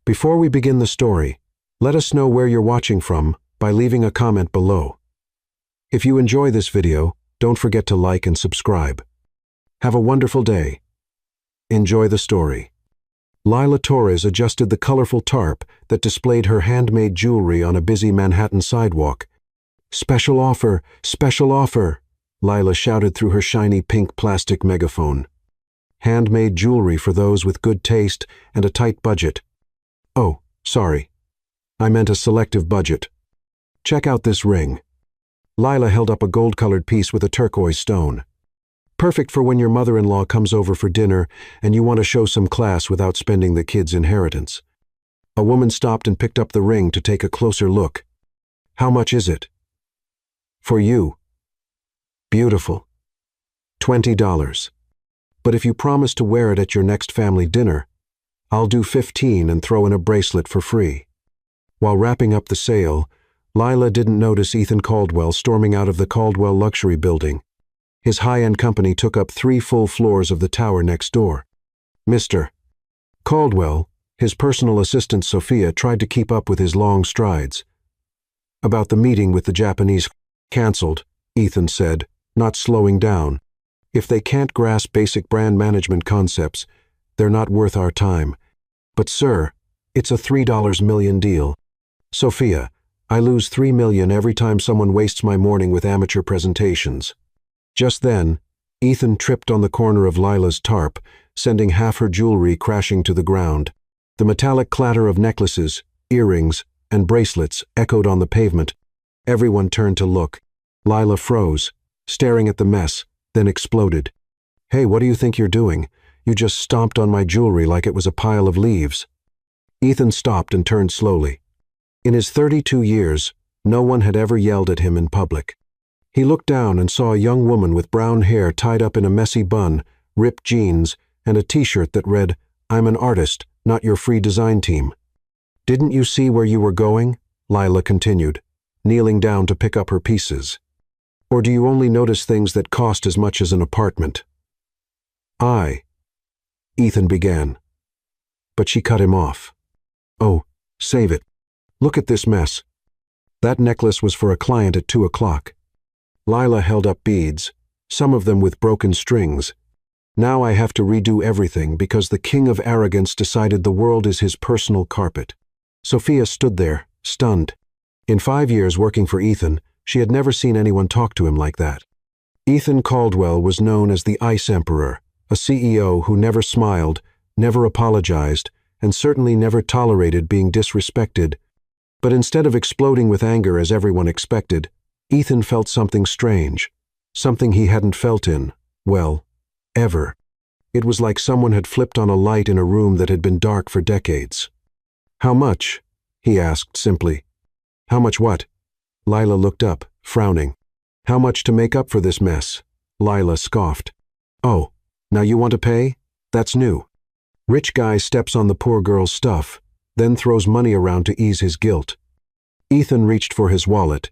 Before we begin the story, let us know where you're watching from by leaving a comment below. If you enjoy this video, don't forget to like and subscribe. Have a wonderful day. Enjoy the story. Lila Torres adjusted the colorful tarp that displayed her handmade jewelry on a busy Manhattan sidewalk. "Special offer! Special offer!" Lila shouted through her shiny pink plastic megaphone. Handmade jewelry for those with good taste and a tight budget. Oh, sorry. I meant a selective budget. Check out this ring. Lila held up a gold-colored piece with a turquoise stone. Perfect for when your mother-in-law comes over for dinner and you want to show some class without spending the kids' inheritance. A woman stopped and picked up the ring to take a closer look. "How much is it?" "For you." "Beautiful. $20. But if you promise to wear it at your next family dinner, I'll do 15 and throw in a bracelet for free." While wrapping up the sale, Lila didn't notice Ethan Caldwell storming out of the Caldwell Luxury Building. His high-end company took up 3 full floors of the tower next door. Mr. Caldwell, his personal assistant Sophia, tried to keep up with his long strides. "About the meeting with the Japanese, canceled," Ethan said, not slowing down. "If they can't grasp basic brand management concepts, they're not worth our time. But sir, it's a $3 million deal. Sophia, I lose $3 million every time someone wastes my morning with amateur presentations." Just then, Ethan tripped on the corner of Lila's tarp, sending half her jewelry crashing to the ground. The metallic clatter of necklaces, earrings, and bracelets echoed on the pavement. Everyone turned to look. Lila froze, staring at the mess, then exploded. "Hey, what do you think you're doing? You just stomped on my jewelry like it was a pile of leaves." Ethan stopped and turned slowly. In his 32 years, no one had ever yelled at him in public. He looked down and saw a young woman with brown hair tied up in a messy bun, ripped jeans, and a t-shirt that read, "I'm an artist, not your free design team." "Didn't you see where you were going?" Lila continued, kneeling down to pick up her pieces. "Or do you only notice things that cost as much as an apartment?" Ethan began. But she cut him off. "Oh, save it. Look at this mess. That necklace was for a client at 2 o'clock. Lila held up beads, some of them with broken strings. "Now I have to redo everything because the king of arrogance decided the world is his personal carpet." Sophia stood there, stunned. In 5 years working for Ethan, she had never seen anyone talk to him like that. Ethan Caldwell was known as the Ice Emperor, a CEO who never smiled, never apologized, and certainly never tolerated being disrespected. But instead of exploding with anger as everyone expected, Ethan felt something strange, something he hadn't felt in, well, ever. It was like someone had flipped on a light in a room that had been dark for decades. "How much?" he asked simply. "How much what?" Lila looked up, frowning. "How much to make up for this mess?" Lila scoffed. "Oh, now you want to pay? That's new." Rich guy steps on the poor girl's stuff, then throws money around to ease his guilt. Ethan reached for his wallet.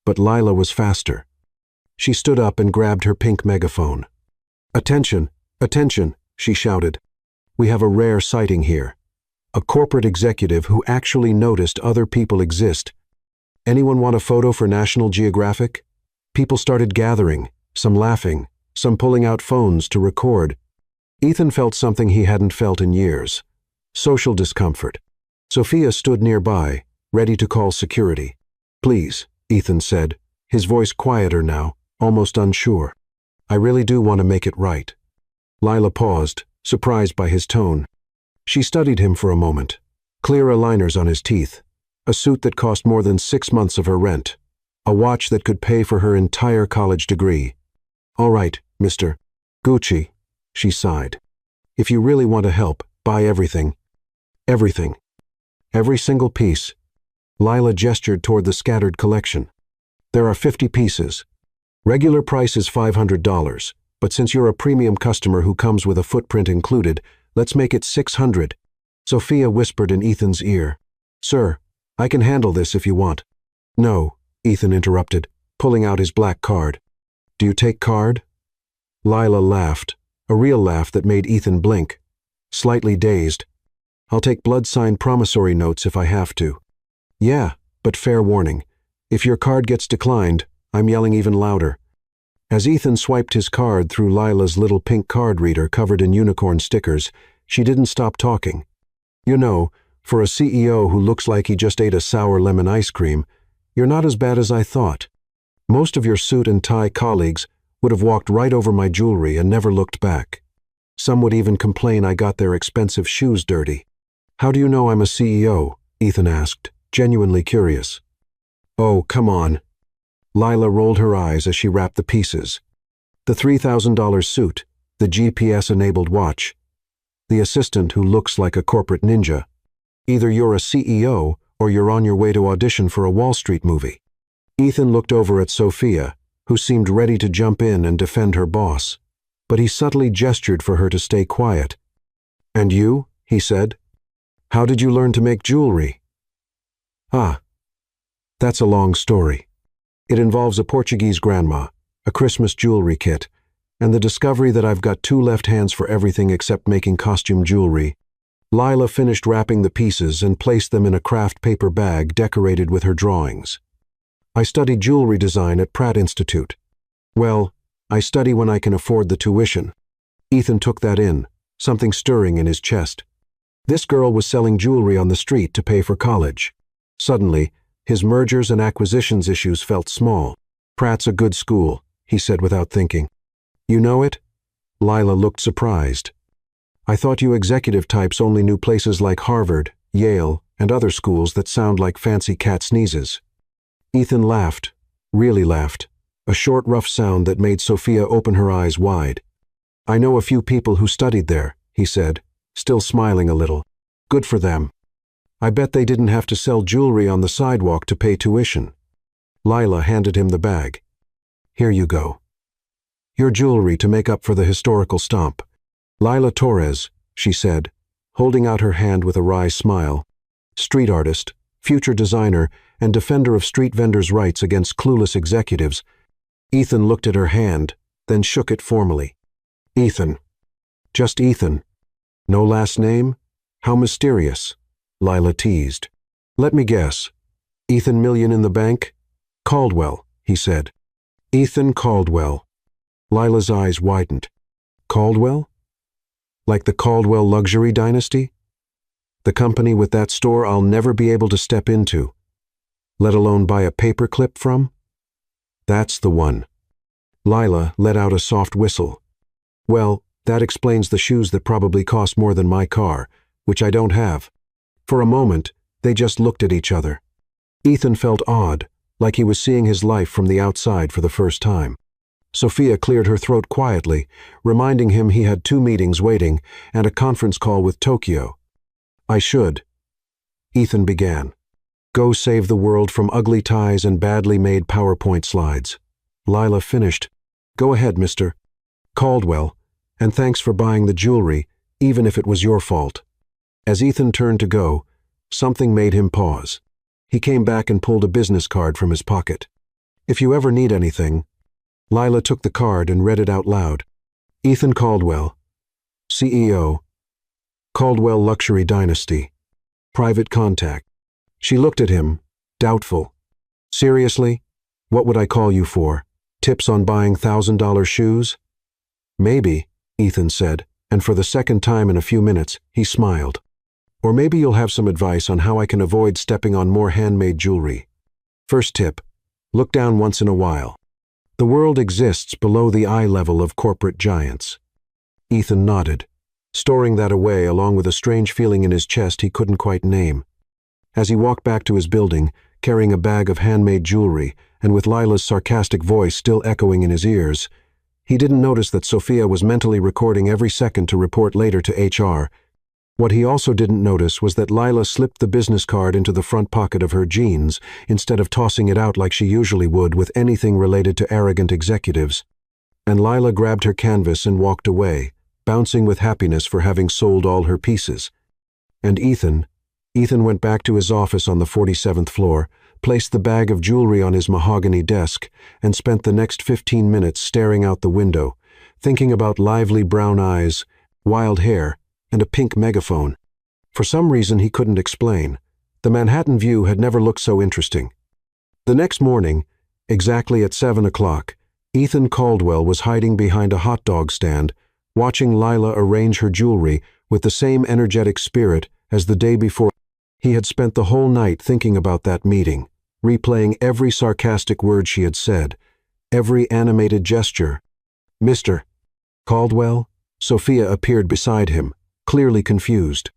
But Lila was faster. She stood up and grabbed her pink megaphone. "Attention, attention," she shouted. "We have a rare sighting here. A corporate executive who actually noticed other people exist. Anyone want a photo for National Geographic?" People started gathering, some laughing, some pulling out phones to record. Ethan felt something he hadn't felt in years. Social discomfort. Sophia stood nearby, ready to call security. "Please," Ethan said, his voice quieter now, almost unsure. "I really do want to make it right." Lila paused, surprised by his tone. She studied him for a moment. Clear aligners on his teeth, a suit that cost more than 6 months of her rent, a watch that could pay for her entire college degree. "All right, Mr. Gucci," she sighed. "If you really want to help, buy everything. Everything. Every single piece." Lila gestured toward the scattered collection. "There are 50 pieces. Regular price is $500, but since you're a premium customer who comes with a footprint included, let's make it $600. Sophia whispered in Ethan's ear. "Sir, I can handle this if you want." "No," Ethan interrupted, pulling out his black card. "Do you take card?" Lila laughed, a real laugh that made Ethan blink. Slightly dazed. I'll take blood-signed promissory notes if I have to. Yeah, but fair warning. If your card gets declined, I'm yelling even louder. As Ethan swiped his card through Lila's little pink card reader covered in unicorn stickers, she didn't stop talking. You know, for a CEO who looks like he just ate a sour lemon ice cream, you're not as bad as I thought. Most of your suit and tie colleagues would have walked right over my jewelry and never looked back. Some would even complain I got their expensive shoes dirty. How do you know I'm a CEO? Ethan asked, genuinely curious. Oh, come on. Lila rolled her eyes as she wrapped the pieces. The $3,000 suit, the GPS-enabled watch, the assistant who looks like a corporate ninja. Either you're a CEO or you're on your way to audition for a Wall Street movie. Ethan looked over at Sophia, who seemed ready to jump in and defend her boss, but he subtly gestured for her to stay quiet. And you? He said. How did you learn to make jewelry? Ah, that's a long story. It involves a Portuguese grandma, a Christmas jewelry kit, and the discovery that I've got two left hands for everything except making costume jewelry. Lila finished wrapping the pieces and placed them in a craft paper bag decorated with her drawings. I studied jewelry design at Pratt Institute. Well, I study when I can afford the tuition. Ethan took that in, something stirring in his chest. This girl was selling jewelry on the street to pay for college. Suddenly, his mergers and acquisitions issues felt small. Pratt's a good school, he said without thinking. You know it? Lila looked surprised. I thought you executive types only knew places like Harvard, Yale, and other schools that sound like fancy cat sneezes. Ethan laughed, really laughed, a short, rough sound that made Sophia open her eyes wide. I know a few people who studied there, he said, still smiling a little. Good for them. I bet they didn't have to sell jewelry on the sidewalk to pay tuition. Lila handed him the bag. Here you go. Your jewelry to make up for the historical stomp. Lila Torres, she said, holding out her hand with a wry smile. Street artist, future designer, and defender of street vendors' rights against clueless executives. Ethan looked at her hand, then shook it formally. Ethan. Just Ethan. No last name? How mysterious. Lila teased. Let me guess. Ethan Million in the bank? Caldwell, he said. Ethan Caldwell. Lila's eyes widened. Caldwell? Like the Caldwell luxury dynasty? The company with that store I'll never be able to step into, let alone buy a paperclip from? That's the one. Lila let out a soft whistle. Well, that explains the shoes that probably cost more than my car, which I don't have. For a moment, they just looked at each other. Ethan felt odd, like he was seeing his life from the outside for the first time. Sophia cleared her throat quietly, reminding him he had 2 meetings waiting and a conference call with Tokyo. I should. Ethan began. Go save the world from ugly ties and badly made PowerPoint slides. Lila finished. Go ahead, Mr. Caldwell, and thanks for buying the jewelry, even if it was your fault. As Ethan turned to go, something made him pause. He came back and pulled a business card from his pocket. If you ever need anything. Lila took the card and read it out loud. Ethan Caldwell, CEO, Caldwell Luxury Dynasty, private contact. She looked at him, doubtful. Seriously? What would I call you for? Tips on buying $1,000 shoes? Maybe, Ethan said, and for the second time in a few minutes, he smiled. Or maybe you'll have some advice on how I can avoid stepping on more handmade jewelry. First tip, look down once in a while. The world exists below the eye level of corporate giants. Ethan nodded, storing that away along with a strange feeling in his chest he couldn't quite name. As he walked back to his building, carrying a bag of handmade jewelry and with Lila's sarcastic voice still echoing in his ears, he didn't notice that Sophia was mentally recording every second to report later to HR. What he also didn't notice was that Lila slipped the business card into the front pocket of her jeans instead of tossing it out like she usually would with anything related to arrogant executives. And Lila grabbed her canvas and walked away, bouncing with happiness for having sold all her pieces. And Ethan went back to his office on the 47th floor, placed the bag of jewelry on his mahogany desk, and spent the next 15 minutes staring out the window, thinking about lively brown eyes, wild hair, and a pink megaphone. For some reason he couldn't explain, the Manhattan view had never looked so interesting. The next morning, exactly at 7 o'clock, Ethan Caldwell was hiding behind a hot dog stand, watching Lila arrange her jewelry with the same energetic spirit as the day before. He had spent the whole night thinking about that meeting, replaying every sarcastic word she had said, every animated gesture. "Mr. Caldwell?" Sophia appeared beside him, clearly confused.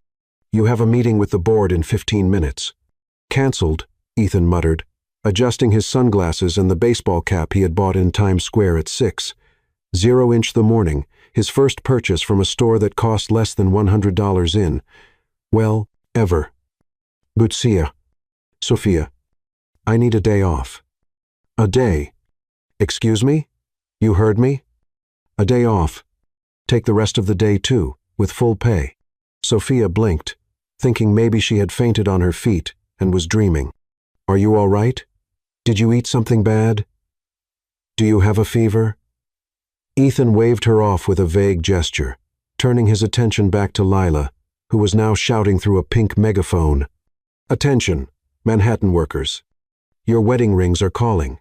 "You have a meeting with the board in 15 minutes. "Cancelled," Ethan muttered, adjusting his sunglasses and the baseball cap he had bought in Times Square at 6. 0-inch the morning, his first purchase from a store that cost less than $100 in. Well, ever. "Butsia. Sophia. I need a day off." "A day? Excuse me? You heard me? A day off. Take the rest of the day too, with full pay." Sophia blinked, thinking maybe she had fainted on her feet and was dreaming. "Are you all right? Did you eat something bad? Do you have a fever?" Ethan waved her off with a vague gesture, turning his attention back to Lila, who was now shouting through a pink megaphone. "Attention, Manhattan workers. Your wedding rings are calling.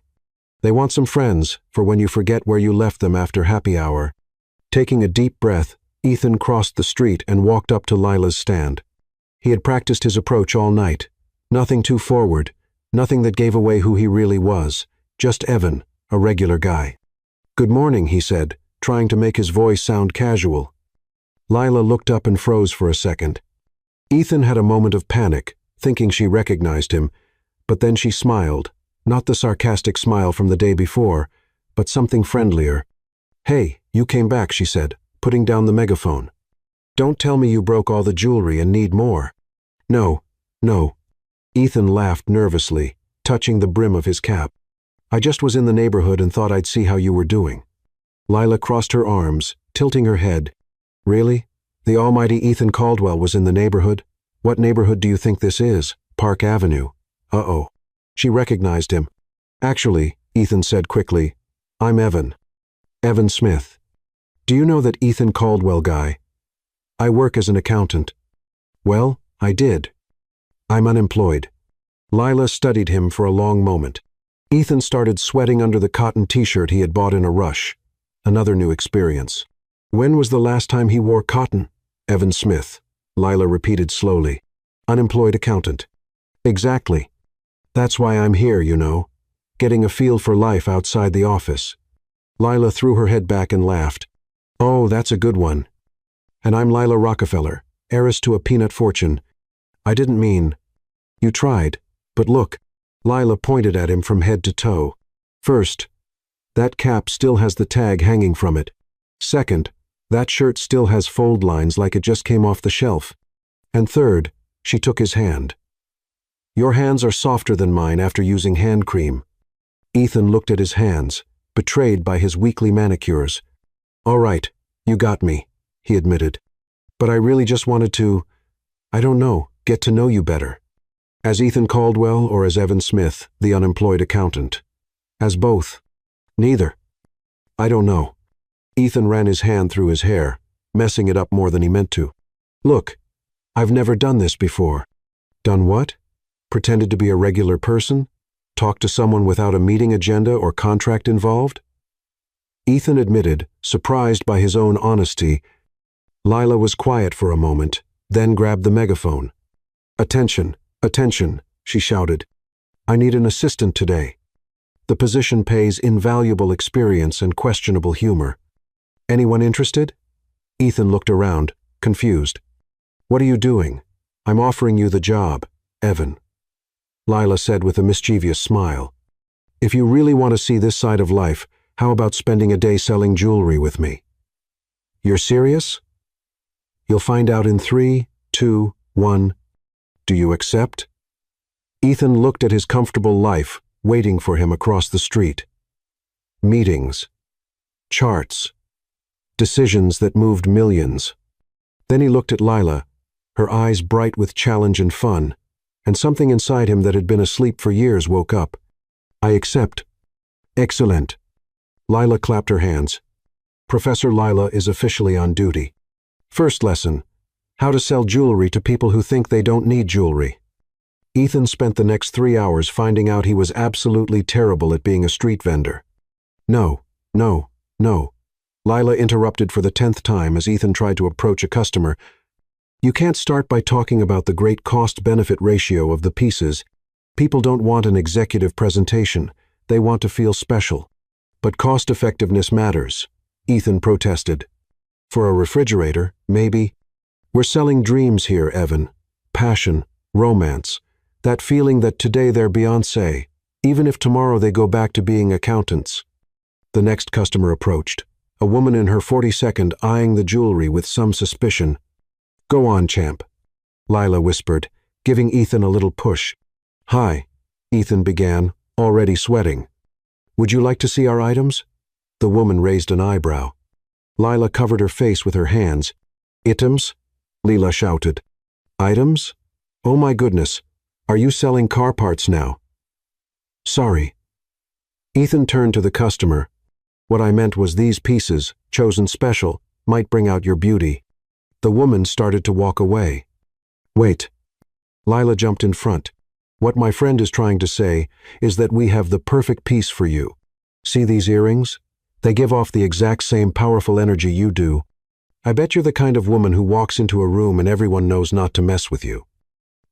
They want some friends for when you forget where you left them after happy hour." Taking a deep breath, Ethan crossed the street and walked up to Lila's stand. He had practiced his approach all night. Nothing too forward, nothing that gave away who he really was, just Evan, a regular guy. "Good morning," he said, trying to make his voice sound casual. Lila looked up and froze for a second. Ethan had a moment of panic, thinking she recognized him, but then she smiled, not the sarcastic smile from the day before, but something friendlier. "Hey, you came back," she said, putting down the megaphone. "Don't tell me you broke all the jewelry and need more." No. Ethan laughed nervously, touching the brim of his cap. "I just was in the neighborhood and thought I'd see how you were doing." Lila crossed her arms, tilting her head. "Really? The almighty Ethan Caldwell was in the neighborhood? What neighborhood do you think this is? Park Avenue." Uh-oh. She recognized him. "Actually," Ethan said quickly, "I'm Evan. Evan Smith. Do you know that Ethan Caldwell guy? I work as an accountant." "Well, I did. I'm unemployed." Lila studied him for a long moment. Ethan started sweating under the cotton t-shirt he had bought in a rush. Another new experience. "When was the last time he wore cotton?" "Evan Smith," Lila repeated slowly. "Unemployed accountant." "Exactly. That's why I'm here, you know, getting a feel for life outside the office." Lila threw her head back and laughed. "Oh, that's a good one. And I'm Lila Rockefeller, heiress to a peanut fortune. I didn't mean." "You tried, but look." Lila pointed at him from head to toe. "First, that cap still has the tag hanging from it. Second, that shirt still has fold lines like it just came off the shelf. And third," she took his hand. "Your hands are softer than mine after using hand cream." Ethan looked at his hands, betrayed by his weekly manicures. "All right, you got me," he admitted. "But I really just wanted to, I don't know, get to know you better." "As Ethan Caldwell or as Evan Smith, the unemployed accountant?" "As both." "Neither." "I don't know." Ethan ran his hand through his hair, messing it up more than he meant to. "Look, I've never done this before." "Done what? Pretended to be a regular person? Talked to someone without a meeting agenda or contract involved?" Ethan admitted, surprised by his own honesty. Lila was quiet for a moment, then grabbed the megaphone. "Attention, attention," she shouted. "I need an assistant today. The position pays invaluable experience and questionable humor. Anyone interested?" Ethan looked around, confused. "What are you doing? I'm offering you the job, Evan." Lila said with a mischievous smile. "If you really want to see this side of life, how about spending a day selling jewelry with me?" "You're serious?" "You'll find out in 3, 2, 1. Do you accept?" Ethan looked at his comfortable life, waiting for him across the street. Meetings. Charts. Decisions that moved millions. Then he looked at Lila, her eyes bright with challenge and fun, and something inside him that had been asleep for years woke up. "I accept." "Excellent." Lila clapped her hands. "Professor Lila is officially on duty. First lesson, How to sell jewelry to people who think they don't need jewelry. Ethan spent the next 3 hours finding out he was absolutely terrible at being a street vendor. No, no, no. Lila interrupted for the 10th time as Ethan tried to approach a customer. You can't start by talking about the great cost-benefit ratio of the pieces. People don't want an executive presentation. They want to feel special. But cost-effectiveness matters, Ethan protested. For a refrigerator, maybe. We're selling dreams here, Evan. Passion, romance. That feeling that today they're Beyoncé, even if tomorrow they go back to being accountants. The next customer approached, a woman in her 42nd eyeing the jewelry with some suspicion. Go on, champ, Lila whispered, giving Ethan a little push. Hi, Ethan began, already sweating. Would you like to see our items? The woman raised an eyebrow. Lila covered her face with her hands. Items? Lila shouted. Items? Oh my goodness. Are you selling car parts now? Sorry. Ethan turned to the customer. What I meant was these pieces, chosen special, might bring out your beauty. The woman started to walk away. Wait. Lila jumped in front. What my friend is trying to say is that we have the perfect piece for you. See these earrings? They give off the exact same powerful energy you do. I bet you're the kind of woman who walks into a room and everyone knows not to mess with you.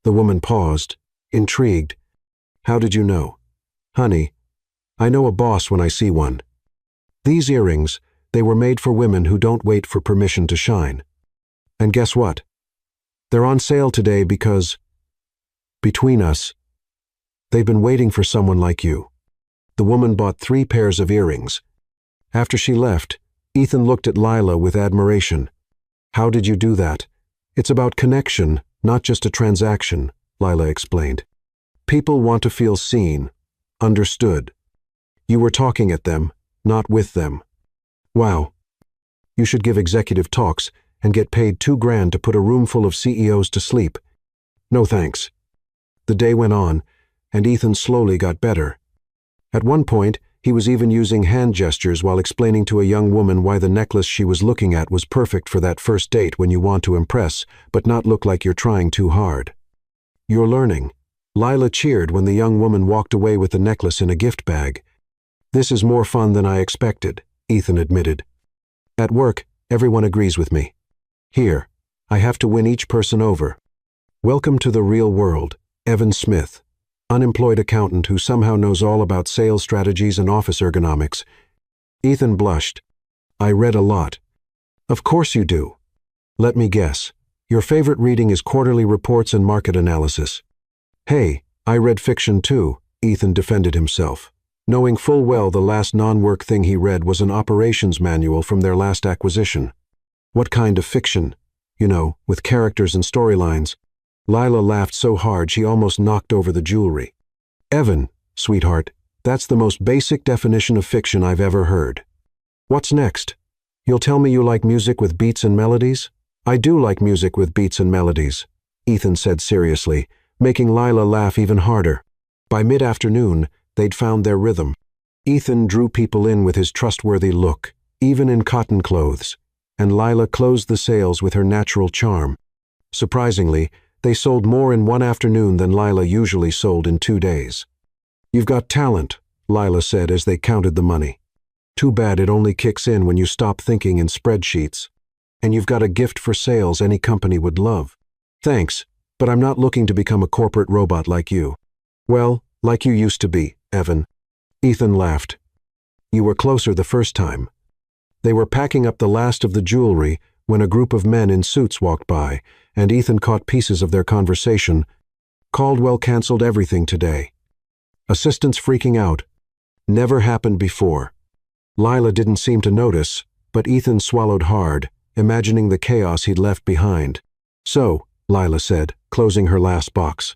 The woman paused, intrigued. How did you know? Honey, I know a boss when I see one. These earrings, they were made for women who don't wait for permission to shine. And guess what? They're on sale today because, between us, they've been waiting for someone like you. The woman bought 3 pairs of earrings. After she left, Ethan looked at Lila with admiration. How did you do that? It's about connection, not just a transaction, Lila explained. People want to feel seen, understood. You were talking at them, not with them. Wow. You should give executive talks and get paid $2 grand to put a room full of CEOs to sleep. No thanks. The day went on, and Ethan slowly got better. At one point, he was even using hand gestures while explaining to a young woman why the necklace she was looking at was perfect for that first date when you want to impress, but not look like you're trying too hard. You're learning. Lila cheered when the young woman walked away with the necklace in a gift bag. This is more fun than I expected, Ethan admitted. At work, everyone agrees with me. Here, I have to win each person over. Welcome to the real world, Evan Smith, unemployed accountant who somehow knows all about sales strategies and office ergonomics. Ethan blushed. I read a lot. Of course you do. Let me guess. Your favorite reading is quarterly reports and market analysis. Hey, I read fiction too, Ethan defended himself, knowing full well the last non-work thing he read was an operations manual from their last acquisition. What kind of fiction? You know, with characters and storylines. Lila laughed so hard she almost knocked over the jewelry. Evan, sweetheart, that's the most basic definition of fiction I've ever heard. What's next? You'll tell me you like music with beats and melodies? I do like music with beats and melodies, Ethan said seriously, making Lila laugh even harder. By mid-afternoon, they'd found their rhythm. Ethan drew people in with his trustworthy look, even in cotton clothes, and Lila closed the sales with her natural charm. Surprisingly, they sold more in one afternoon than Lila usually sold in 2 days. You've got talent, Lila said as they counted the money. Too bad it only kicks in when you stop thinking in spreadsheets. And you've got a gift for sales any company would love. Thanks, but I'm not looking to become a corporate robot like you. Well, like you used to be, Evan. Ethan laughed. You were closer the first time. They were packing up the last of the jewelry when a group of men in suits walked by, and Ethan caught pieces of their conversation. Caldwell canceled everything today. Assistants freaking out. Never happened before. Lila didn't seem to notice, but Ethan swallowed hard, imagining the chaos he'd left behind. So, Lila said, closing her last box,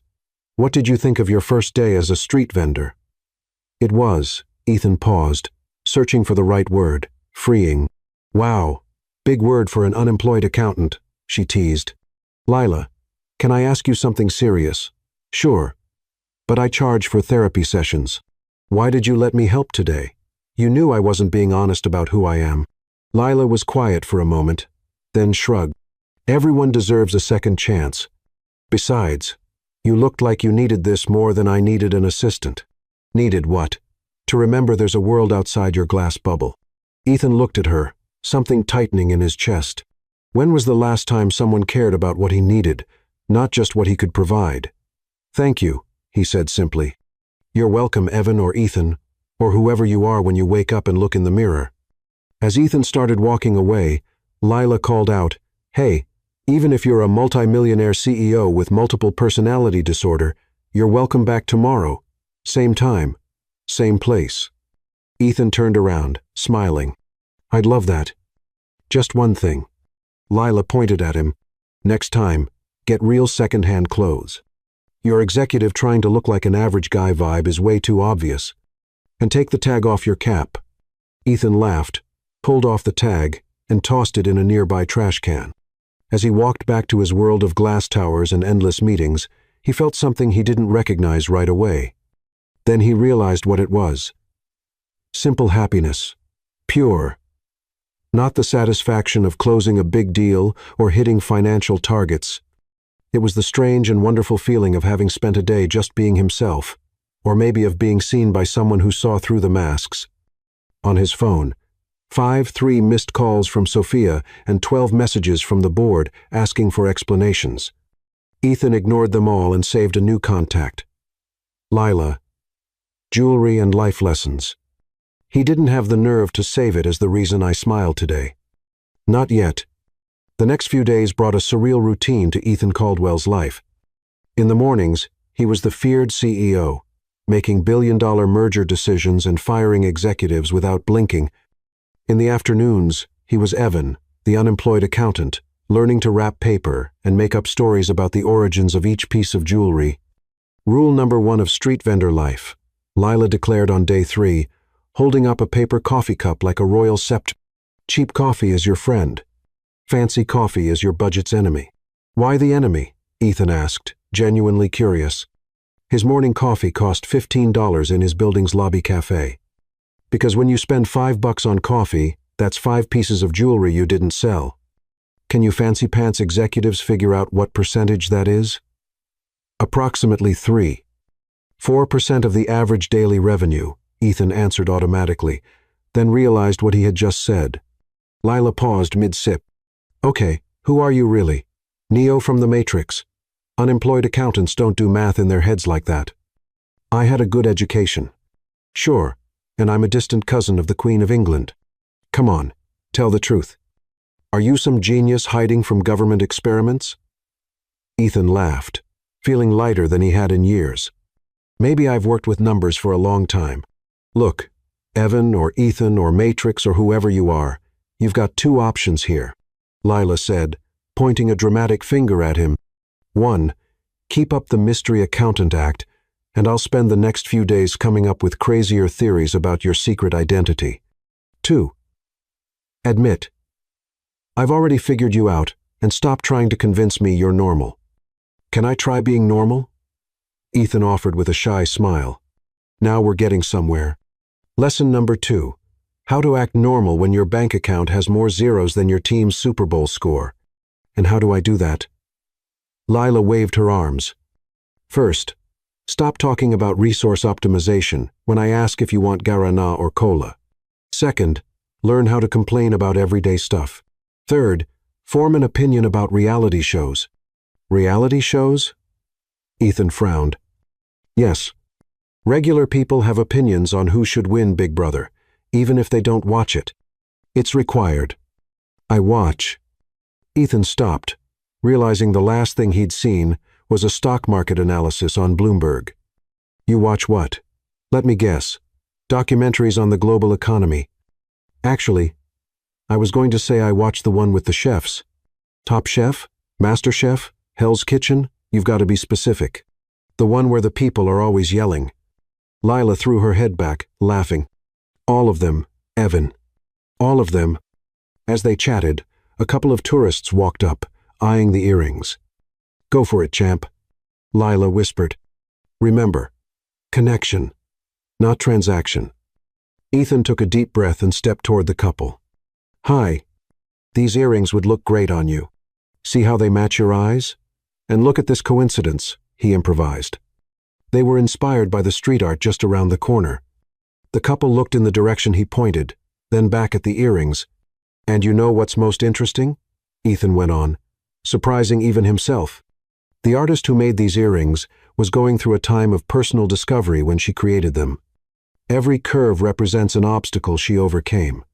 what did you think of your first day as a street vendor? It was, Ethan paused, searching for the right word, freeing. Wow, big word for an unemployed accountant, she teased. Lila, can I ask you something serious? Sure. But I charge for therapy sessions. Why did you let me help today? You knew I wasn't being honest about who I am. Lila was quiet for a moment, then shrugged. Everyone deserves a second chance. Besides, you looked like you needed this more than I needed an assistant. Needed what? To remember there's a world outside your glass bubble. Ethan looked at her, something tightening in his chest. When was the last time someone cared about what he needed, not just what he could provide? Thank you, he said simply. You're welcome, Evan or Ethan, or whoever you are when you wake up and look in the mirror. As Ethan started walking away, Lila called out, Hey, even if you're a multimillionaire CEO with multiple personality disorder, you're welcome back tomorrow. Same time, same place. Ethan turned around, smiling. I'd love that. Just one thing. Lila pointed at him. Next time, get real second-hand clothes. Your executive trying to look like an average guy vibe is way too obvious. And take the tag off your cap. Ethan laughed, pulled off the tag, and tossed it in a nearby trash can. As he walked back to his world of glass towers and endless meetings, he felt something he didn't recognize right away. Then he realized what it was. Simple happiness. Pure. Not the satisfaction of closing a big deal or hitting financial targets. It was the strange and wonderful feeling of having spent a day just being himself, or maybe of being seen by someone who saw through the masks. On his phone, 3 missed calls from Sophia and 12 messages from the board asking for explanations. Ethan ignored them all and saved a new contact. Lila. Jewelry and life lessons. He didn't have the nerve to save it as the reason I smiled today. Not yet. The next few days brought a surreal routine to Ethan Caldwell's life. In the mornings, he was the feared CEO, making billion-dollar merger decisions and firing executives without blinking. In the afternoons, he was Evan, the unemployed accountant, learning to wrap paper and make up stories about the origins of each piece of jewelry. Rule number 1 of street vendor life, Lila declared on day 3, holding up a paper coffee cup like a royal scepter. Cheap coffee is your friend. Fancy coffee is your budget's enemy. Why the enemy? Ethan asked, genuinely curious. His morning coffee cost $15 in his building's lobby cafe. Because when you spend $5 on coffee, that's 5 pieces of jewelry you didn't sell. Can you fancy pants executives figure out what percentage that is? Approximately 3. 4% of the average daily revenue, Ethan answered automatically, then realized what he had just said. Lila paused mid-sip. Okay, who are you really? Neo from the Matrix. Unemployed accountants don't do math in their heads like that. I had a good education. Sure, and I'm a distant cousin of the Queen of England. Come on, tell the truth. Are you some genius hiding from government experiments? Ethan laughed, feeling lighter than he had in years. Maybe I've worked with numbers for a long time. Look, Evan or Ethan or Matrix or whoever you are, you've got 2 options here, Lila said, pointing a dramatic finger at him. 1, keep up the mystery accountant act, and I'll spend the next few days coming up with crazier theories about your secret identity. 2, admit. I've already figured you out, and stop trying to convince me you're normal. Can I try being normal? Ethan offered with a shy smile. Now we're getting somewhere. Lesson number 2. How to act normal when your bank account has more zeros than your team's Super Bowl score. And how do I do that? Lila waved her arms. First, stop talking about resource optimization when I ask if you want guarana or cola. Second, learn how to complain about everyday stuff. Third, form an opinion about reality shows. Reality shows? Ethan frowned. Yes. Regular people have opinions on who should win Big Brother, even if they don't watch it. It's required. I watch. Ethan stopped, realizing the last thing he'd seen was a stock market analysis on Bloomberg. You watch what? Let me guess. Documentaries on the global economy. Actually, I was going to say I watch the one with the chefs. Top Chef? Master Chef? Hell's Kitchen? You've got to be specific. The one where the people are always yelling. Lila threw her head back, laughing. All of them, Evan. All of them. As they chatted, a couple of tourists walked up, eyeing the earrings. Go for it, champ, Lila whispered. Remember, connection, not transaction. Ethan took a deep breath and stepped toward the couple. Hi. These earrings would look great on you. See how they match your eyes? And look at this coincidence, he improvised. They were inspired by the street art just around the corner. The couple looked in the direction he pointed, then back at the earrings. And you know what's most interesting? Ethan went on, surprising even himself. The artist who made these earrings was going through a time of personal discovery when she created them. Every curve represents an obstacle she overcame.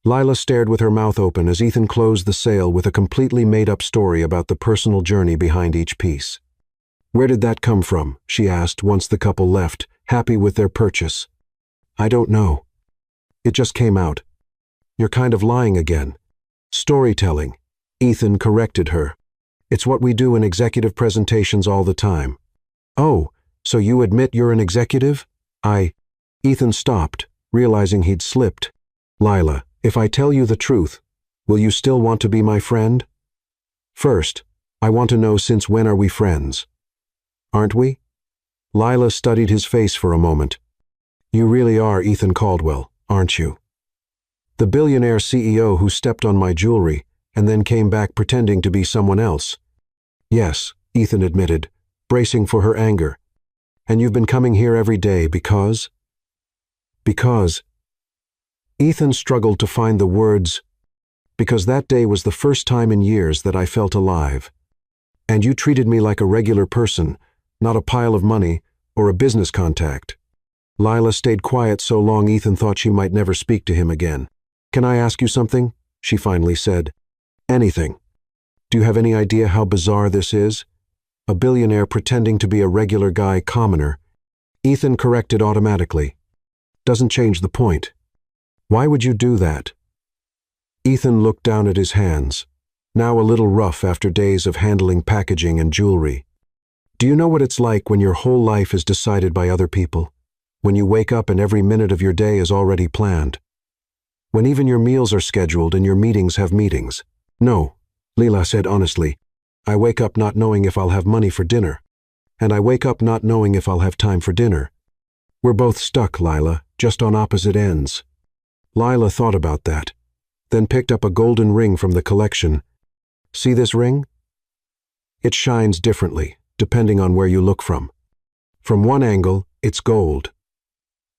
Lila stared with her mouth open as Ethan closed the sale with a completely made-up story about the personal journey behind each piece. Where did that come from? She asked once the couple left, happy with their purchase. I don't know. It just came out. You're kind of lying again. Storytelling. Ethan corrected her. It's what we do in executive presentations all the time. Oh, so you admit you're an executive? Ethan stopped, realizing he'd slipped. Lila, if I tell you the truth, will you still want to be my friend? First, I want to know, since when are we friends? Aren't we? Lila studied his face for a moment. You really are Ethan Caldwell, aren't you? The billionaire CEO who stepped on my jewelry and then came back pretending to be someone else. Yes, Ethan admitted, bracing for her anger. And you've been coming here every day because? Because. Ethan struggled to find the words. Because that day was the first time in years that I felt alive. And you treated me like a regular person, not a pile of money or a business contact. Lila stayed quiet so long Ethan thought she might never speak to him again. Can I ask you something? She finally said. Anything. Do you have any idea how bizarre this is? A billionaire pretending to be a regular guy commoner. Ethan corrected automatically. Doesn't change the point. Why would you do that? Ethan looked down at his hands, now a little rough after days of handling packaging and jewelry. Do you know what it's like when your whole life is decided by other people? When you wake up and every minute of your day is already planned? When even your meals are scheduled and your meetings have meetings? No, Lila said honestly. I wake up not knowing if I'll have money for dinner. And I wake up not knowing if I'll have time for dinner. We're both stuck, Lila, just on opposite ends. Lila thought about that, then picked up a golden ring from the collection. See this ring? It shines differently, depending on where you look from. From one angle, it's gold.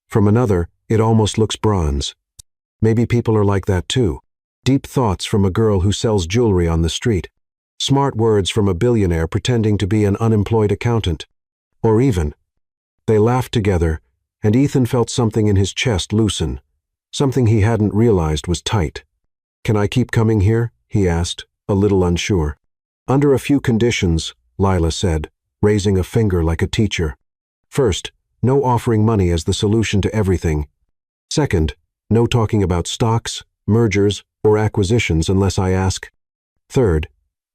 From another, it almost looks bronze. Maybe people are like that too. Deep thoughts from a girl who sells jewelry on the street. Smart words from a billionaire pretending to be an unemployed accountant. Or even. They laughed together, and Ethan felt something in his chest loosen. Something he hadn't realized was tight. Can I keep coming here? He asked, a little unsure. Under a few conditions, Lila said, raising a finger like a teacher. First, no offering money as the solution to everything. Second, no talking about stocks, mergers, or acquisitions unless I ask. Third,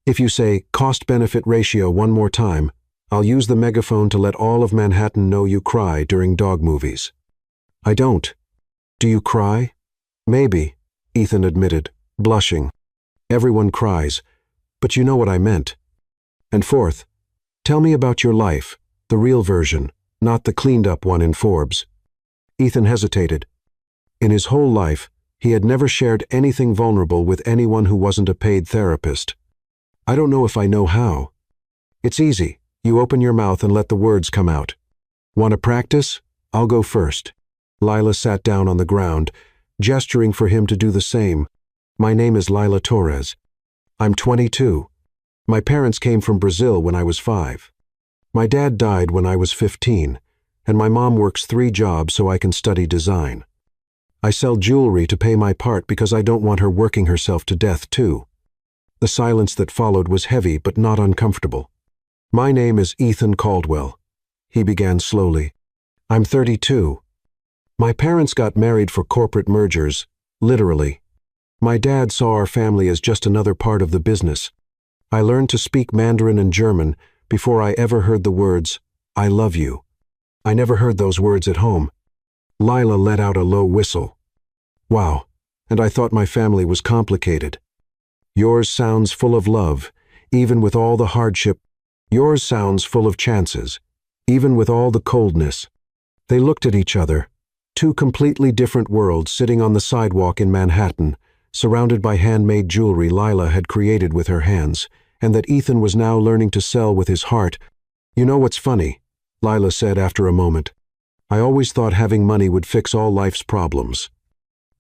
if you say cost-benefit ratio one more time, I'll use the megaphone to let all of Manhattan know you cry during dog movies. I don't. Do you cry? Maybe, Ethan admitted, blushing. Everyone cries, but you know what I meant. And fourth, tell me about your life, the real version, not the cleaned-up one in Forbes. Ethan hesitated. In his whole life, he had never shared anything vulnerable with anyone who wasn't a paid therapist. I don't know if I know how. It's easy. You open your mouth and let the words come out. Want to practice? I'll go first. Lila sat down on the ground, gesturing for him to do the same. My name is Lila Torres. I'm 22. My parents came from Brazil when I was 5. My dad died when I was 15, and my mom works 3 jobs so I can study design. I sell jewelry to pay my part because I don't want her working herself to death too. The silence that followed was heavy but not uncomfortable. My name is Ethan Caldwell. He began slowly. I'm 32. My parents got married for corporate mergers, literally. My dad saw our family as just another part of the business. I learned to speak Mandarin and German before I ever heard the words, I love you. I never heard those words at home. Lila let out a low whistle. Wow, and I thought my family was complicated. Yours sounds full of love, even with all the hardship. Yours sounds full of chances, even with all the coldness. They looked at each other, 2 completely different worlds sitting on the sidewalk in Manhattan, surrounded by handmade jewelry Lila had created with her hands, and that Ethan was now learning to sell with his heart. "You know what's funny?" Lila said after a moment. "I always thought having money would fix all life's problems.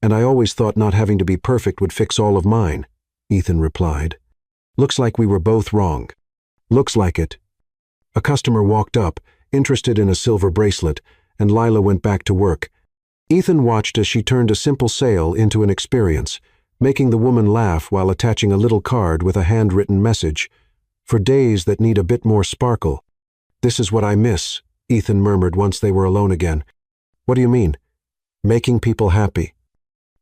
And I always thought not having to be perfect would fix all of mine," Ethan replied. "Looks like we were both wrong." "Looks like it." A customer walked up, interested in a silver bracelet, and Lila went back to work. Ethan watched as she turned a simple sale into an experience, making the woman laugh while attaching a little card with a handwritten message. "For days that need a bit more sparkle." "This is what I miss," Ethan murmured once they were alone again. "What do you mean?" "Making people happy.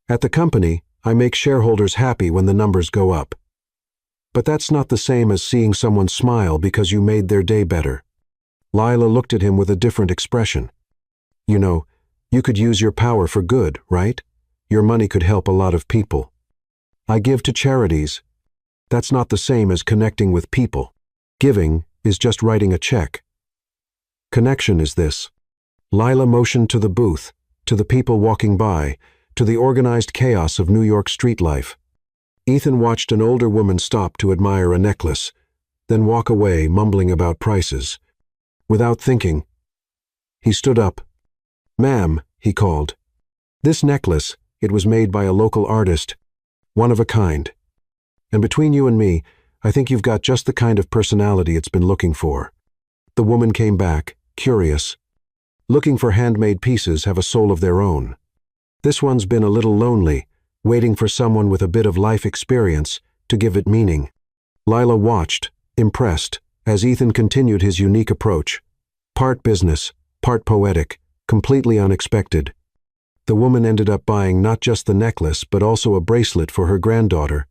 At the company, I make shareholders happy when the numbers go up. But that's not the same as seeing someone smile because you made their day better." Lila looked at him with a different expression. "You know, you could use your power for good, right? Your money could help a lot of people." "I give to charities." "That's not the same as connecting with people. Giving is just writing a check. Connection is this." Lila motioned to the booth, to the people walking by, to the organized chaos of New York street life. Ethan watched an older woman stop to admire a necklace, then walk away mumbling about prices. Without thinking, he stood up. "Ma'am," he called. "This necklace, it was made by a local artist, one of a kind. And between you and me, I think you've got just the kind of personality it's been looking for." The woman came back, curious. "Looking for handmade pieces have a soul of their own. This one's been a little lonely, waiting for someone with a bit of life experience to give it meaning." Lila watched, impressed, as Ethan continued his unique approach. Part business, part poetic, completely unexpected. The woman ended up buying not just the necklace but also a bracelet for her granddaughter.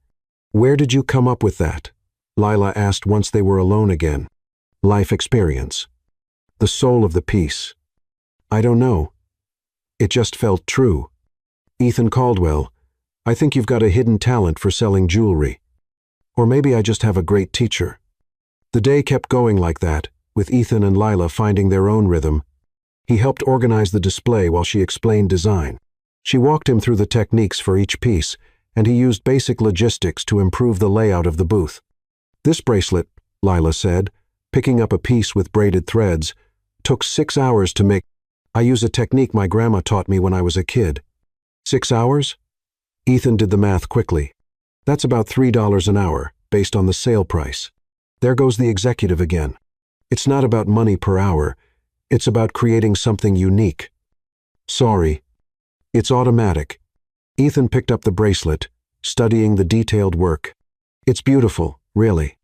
"Where did you come up with that?" Lila asked once they were alone again. "Life experience. The soul of the piece. I don't know. It just felt true." "Ethan Caldwell, I think you've got a hidden talent for selling jewelry. Or maybe I just have a great teacher." The day kept going like that, with Ethan and Lila finding their own rhythm. He helped organize the display while she explained design. She walked him through the techniques for each piece, and he used basic logistics to improve the layout of the booth. "This bracelet," Lila said, picking up a piece with braided threads, "took 6 hours to make. I use a technique my grandma taught me when I was a kid." 6 hours? Ethan did the math quickly. "That's about $3 an hour, based on the sale price." There goes the executive again. "It's not about money per hour. It's about creating something unique." "Sorry. It's automatic." Ethan picked up the bracelet, studying the detailed work. "It's beautiful, really.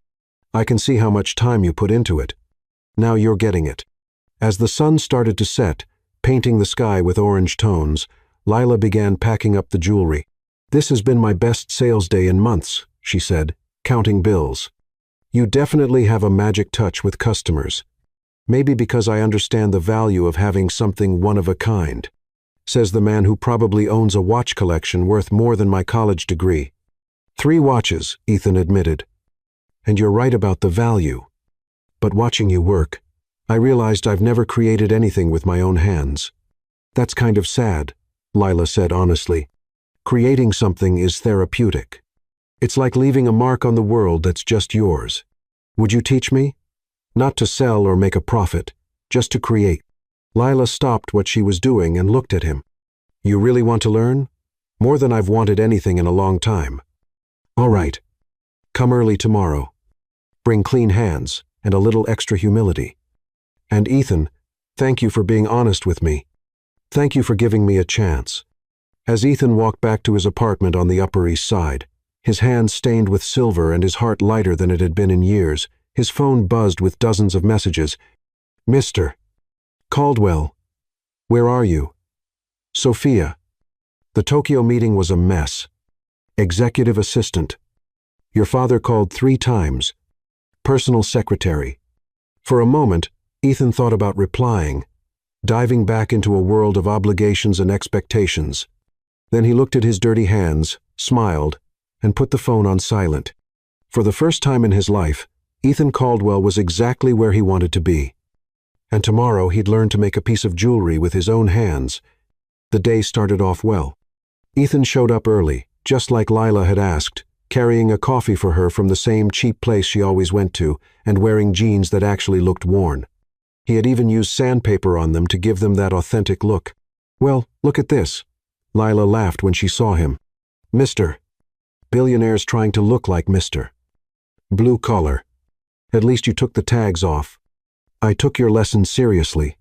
I can see how much time you put into it. Now you're getting it." As the sun started to set, painting the sky with orange tones, Lila began packing up the jewelry. "This has been my best sales day in months," she said, counting bills. "You definitely have a magic touch with customers. Maybe because I understand the value of having something one of a kind," says the man who probably owns a watch collection worth more than my college degree. 3 watches, Ethan admitted. "And you're right about the value. But watching you work, I realized I've never created anything with my own hands." "That's kind of sad," Lila said honestly. "Creating something is therapeutic. It's like leaving a mark on the world that's just yours. Would you teach me? Not to sell or make a profit, just to create." Lila stopped what she was doing and looked at him. "You really want to learn? More than I've wanted anything in a long time." "All right. Come early tomorrow. Bring clean hands and a little extra humility. And Ethan, thank you for being honest with me. Thank you for giving me a chance." As Ethan walked back to his apartment on the Upper East Side, his hands stained with silver and his heart lighter than it had been in years, his phone buzzed with dozens of messages. "Mr. Caldwell, where are you? Sophia." The Tokyo meeting was a mess. Executive assistant. Your father called 3 times. Personal secretary. For a moment, Ethan thought about replying, diving back into a world of obligations and expectations. Then he looked at his dirty hands, smiled, and put the phone on silent. For the first time in his life, Ethan Caldwell was exactly where he wanted to be. And tomorrow he'd learn to make a piece of jewelry with his own hands. The day started off well. Ethan showed up early, just like Lila had asked, carrying a coffee for her from the same cheap place she always went to, and wearing jeans that actually looked worn. He had even used sandpaper on them to give them that authentic look. "Well, look at this." Lila laughed when she saw him. "Mr. Billionaire's trying to look like Mr. Blue collar. At least you took the tags off. I took your lesson seriously."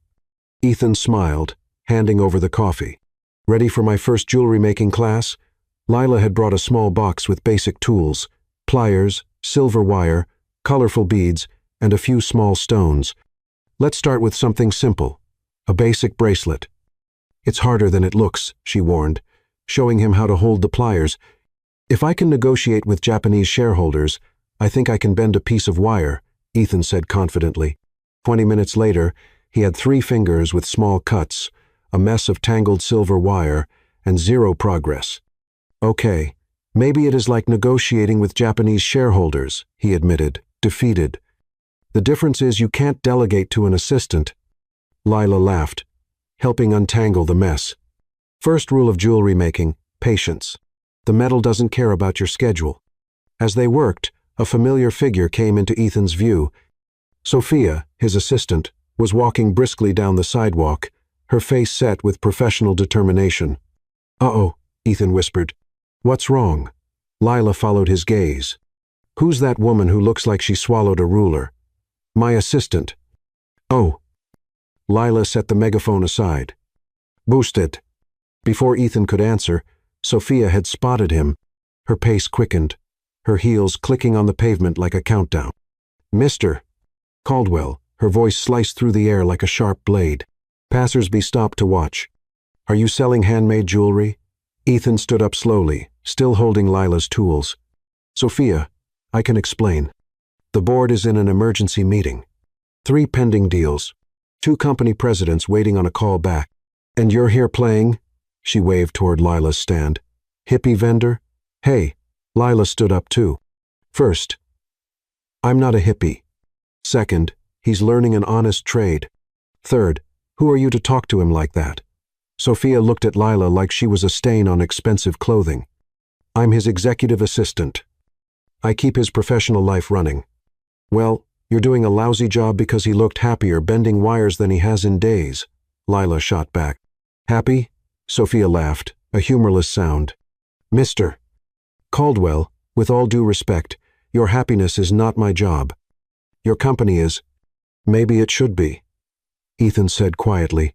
Ethan smiled, handing over the coffee. "Ready for my first jewelry-making class?" Lila had brought a small box with basic tools, pliers, silver wire, colorful beads, and a few small stones. "Let's start with something simple, a basic bracelet." "It's harder than it looks," she warned, showing him how to hold the pliers. "If I can negotiate with Japanese shareholders, I think I can bend a piece of wire," Ethan said confidently. 20 minutes later, he had 3 fingers with small cuts, a mess of tangled silver wire, and 0 progress. "Okay, maybe it is like negotiating with Japanese shareholders," he admitted, defeated. "The difference is you can't delegate to an assistant." Lila laughed, helping untangle the mess. "First rule of jewelry making, patience. The metal doesn't care about your schedule." As they worked, a familiar figure came into Ethan's view. Sophia, his assistant, was walking briskly down the sidewalk, her face set with professional determination. "Uh-oh," Ethan whispered. "What's wrong?" Lila followed his gaze. "Who's that woman who looks like she swallowed a ruler?" "My assistant." "Oh." Lila set the megaphone aside. "Boosted." Before Ethan could answer, Sophia had spotted him. Her pace quickened, her heels clicking on the pavement like a countdown. "Mr. Caldwell," her voice sliced through the air like a sharp blade. Passersby stopped to watch. "Are you selling handmade jewelry?" Ethan stood up slowly, still holding Lila's tools. "Sophia, I can explain. The board is in an emergency meeting. 3 pending deals. 2 company presidents waiting on a call back. And you're here playing?" She waved toward Lila's stand. "Hippie vendor?" "Hey." Lila stood up too. "First, I'm not a hippie. Second, he's learning an honest trade. Third, who are you to talk to him like that?" Sophia looked at Lila like she was a stain on expensive clothing. "I'm his executive assistant. I keep his professional life running." "Well, you're doing a lousy job because he looked happier bending wires than he has in days," Lila shot back. "Happy?" Sophia laughed, a humorless sound. "Mr. Caldwell, with all due respect, your happiness is not my job. Your company is." "Maybe it should be," Ethan said quietly,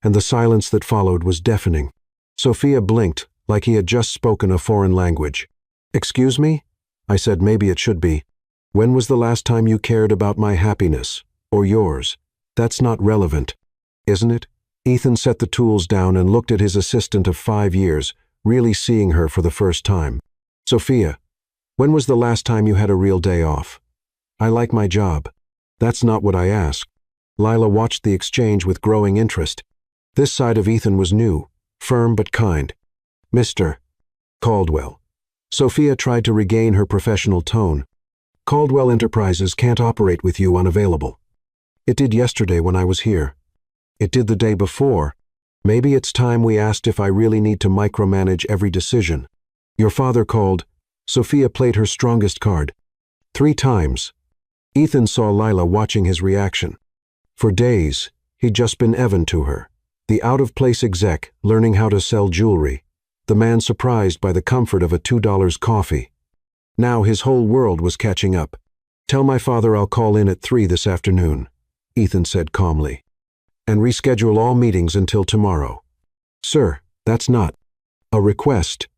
and the silence that followed was deafening. Sophia blinked like he had just spoken a foreign language. "Excuse me?" I said maybe it should be. "When was the last time you cared about my happiness, or yours? That's not relevant, isn't it?" Ethan set the tools down and looked at his assistant of 5 years, really seeing her for the first time. "Sophia, when was the last time you had a real day off?" "I like my job." "That's not what I asked." Lila watched the exchange with growing interest. This side of Ethan was new, firm but kind. "Mr. Caldwell." Sophia tried to regain her professional tone. "Caldwell Enterprises can't operate with you unavailable. It did yesterday when I was here. It did the day before. Maybe it's time we asked if I really need to micromanage every decision. Your father called." Sophia played her strongest card. 3 times. Ethan saw Lila watching his reaction. For days, he'd just been Evan to her, the out-of-place exec learning how to sell jewelry, the man surprised by the comfort of a $2 coffee. Now his whole world was catching up. "Tell my father I'll call in at 3 this afternoon," Ethan said calmly, "and reschedule all meetings until tomorrow." "Sir, that's not a request."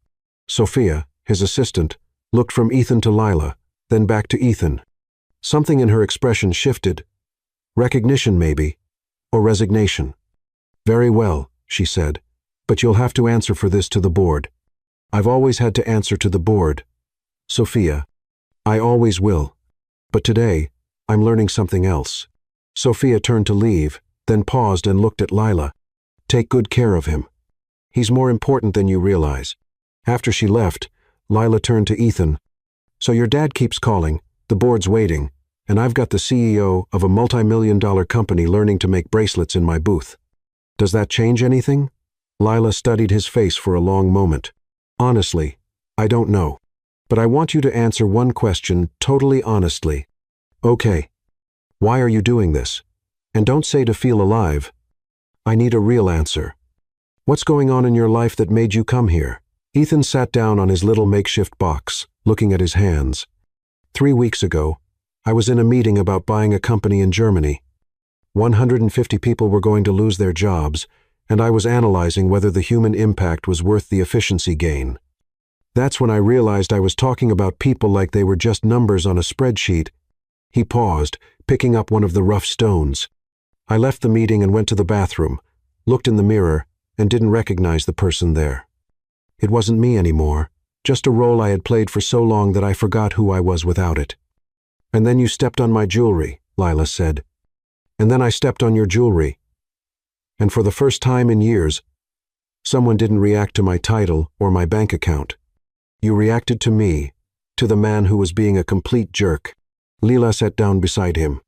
Sophia, his assistant, looked from Ethan to Lila, then back to Ethan. Something in her expression shifted. Recognition, maybe, or resignation. "Very well," she said, "but you'll have to answer for this to the board." "I've always had to answer to the board." "Sophia, I always will. But today, I'm learning something else." Sophia turned to leave, then paused and looked at Lila. "Take good care of him. He's more important than you realize." After she left, Lila turned to Ethan. "So your dad keeps calling, the board's waiting, and I've got the CEO of a multi-million-dollar company learning to make bracelets in my booth. Does that change anything?" Lila studied his face for a long moment. "Honestly, I don't know. but I want you to answer one question totally honestly. Okay, why are you doing this? And don't say to feel alive. I need a real answer. What's going on in your life that made you come here? Ethan sat down on his little makeshift box, looking at his hands. 3 weeks ago, I was in a meeting about buying a company in Germany. 150 people were going to lose their jobs, and I was analyzing whether the human impact was worth the efficiency gain. That's when I realized I was talking about people like they were just numbers on a spreadsheet. He paused, picking up one of the rough stones. I left the meeting and went to the bathroom, looked in the mirror, and didn't recognize the person there. It wasn't me anymore, just a role I had played for so long that I forgot who I was without it. And then you stepped on my jewelry, Lila said. And then I stepped on your jewelry. And for the first time in years, someone didn't react to my title or my bank account. You reacted to me, to the man who was being a complete jerk. Lila sat down beside him.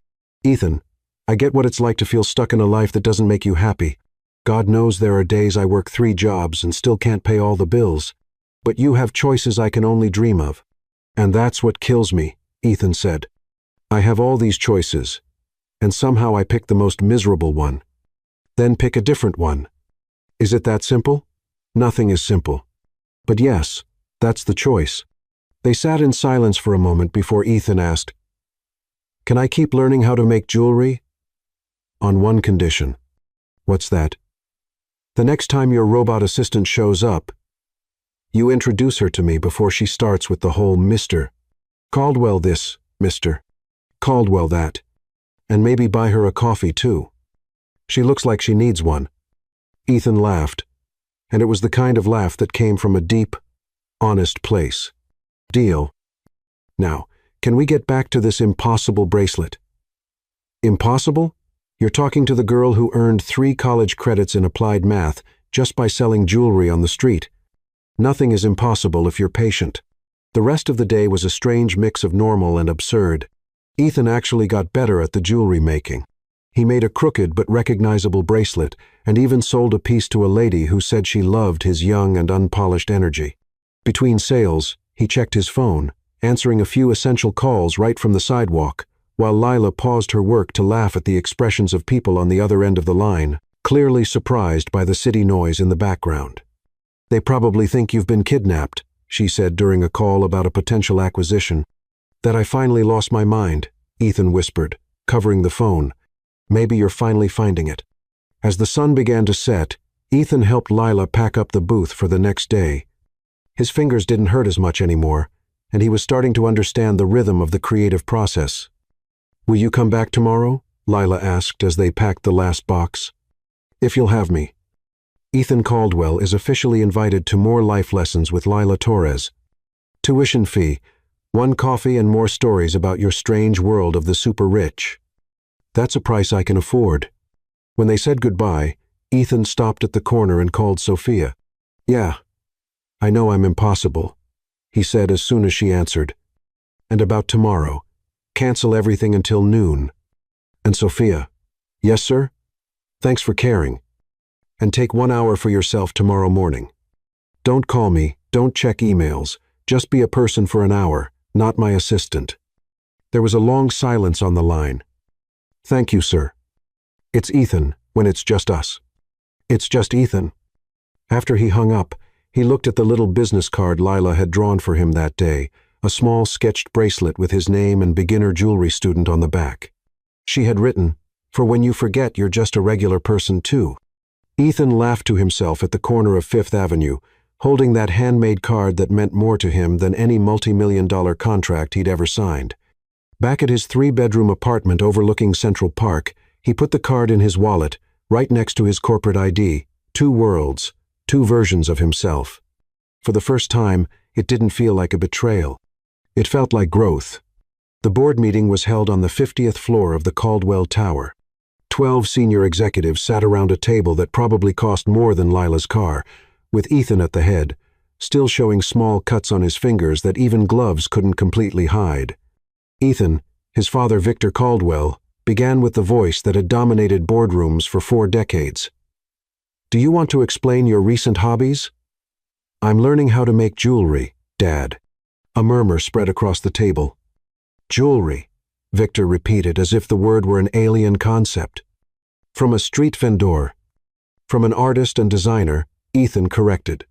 Ethan, I get what it's like to feel stuck in a life that doesn't make you happy. God knows there are days I work 3 jobs and still can't pay all the bills. But you have choices I can only dream of. And that's what kills me, Ethan said. I have all these choices, and somehow I pick the most miserable one. Then pick a different one. Is it that simple? Nothing is simple. But yes, that's the choice. They sat in silence for a moment before Ethan asked, Can I keep learning how to make jewelry? On one condition. What's that? The next time your robot assistant shows up, you introduce her to me before she starts with the whole Mr. Caldwell this, Mr. Caldwell that. And maybe buy her a coffee too. She looks like she needs one. Ethan laughed, and it was the kind of laugh that came from a deep, honest place. Deal. Now, can we get back to this impossible bracelet? Impossible? You're talking to the girl who earned 3 college credits in applied math just by selling jewelry on the street. Nothing is impossible if you're patient. The rest of the day was a strange mix of normal and absurd. Ethan actually got better at the jewelry making. He made a crooked but recognizable bracelet and even sold a piece to a lady who said she loved his young and unpolished energy. Between sales, he checked his phone, answering a few essential calls right from the sidewalk, while Lila paused her work to laugh at the expressions of people on the other end of the line, clearly surprised by the city noise in the background. They probably think you've been kidnapped, she said during a call about a potential acquisition. That I finally lost my mind, Ethan whispered, covering the phone. Maybe you're finally finding it. As the sun began to set, Ethan helped Lila pack up the booth for the next day. His fingers didn't hurt as much anymore, and he was starting to understand the rhythm of the creative process. Will you come back tomorrow? Lila asked as they packed the last box. If you'll have me. Ethan Caldwell is officially invited to more life lessons with Lila Torres. Tuition fee, 1 coffee and more stories about your strange world of the super rich. That's a price I can afford. When they said goodbye, Ethan stopped at the corner and called Sophia. Yeah, I know I'm impossible, he said as soon as she answered. And about tomorrow, cancel everything until noon. And Sophia, yes, sir? Thanks for caring. And take 1 hour for yourself tomorrow morning. Don't call me, don't check emails, just be a person for an hour, not my assistant. There was a long silence on the line. Thank you, sir. It's Ethan, when it's just us. It's just Ethan. After he hung up, he looked at the little business card Lila had drawn for him that day, a small sketched bracelet with his name and beginner jewelry student on the back. She had written, "For when you forget you're just a regular person too." Ethan laughed to himself at the corner of Fifth Avenue, holding that handmade card that meant more to him than any multi-million-dollar contract he'd ever signed. Back at his 3-bedroom apartment overlooking Central Park, he put the card in his wallet, right next to his corporate ID, 2 worlds, 2 versions of himself. For the first time, it didn't feel like a betrayal. It felt like growth. The board meeting was held on the 50th floor of the Caldwell Tower. 12 senior executives sat around a table that probably cost more than Lila's car, with Ethan at the head, still showing small cuts on his fingers that even gloves couldn't completely hide. Ethan, his father Victor Caldwell, began with the voice that had dominated boardrooms for 4 decades. Do you want to explain your recent hobbies? I'm learning how to make jewelry, Dad. A murmur spread across the table. Jewelry, Victor repeated as if the word were an alien concept. From a street vendor. From an artist and designer, Ethan corrected.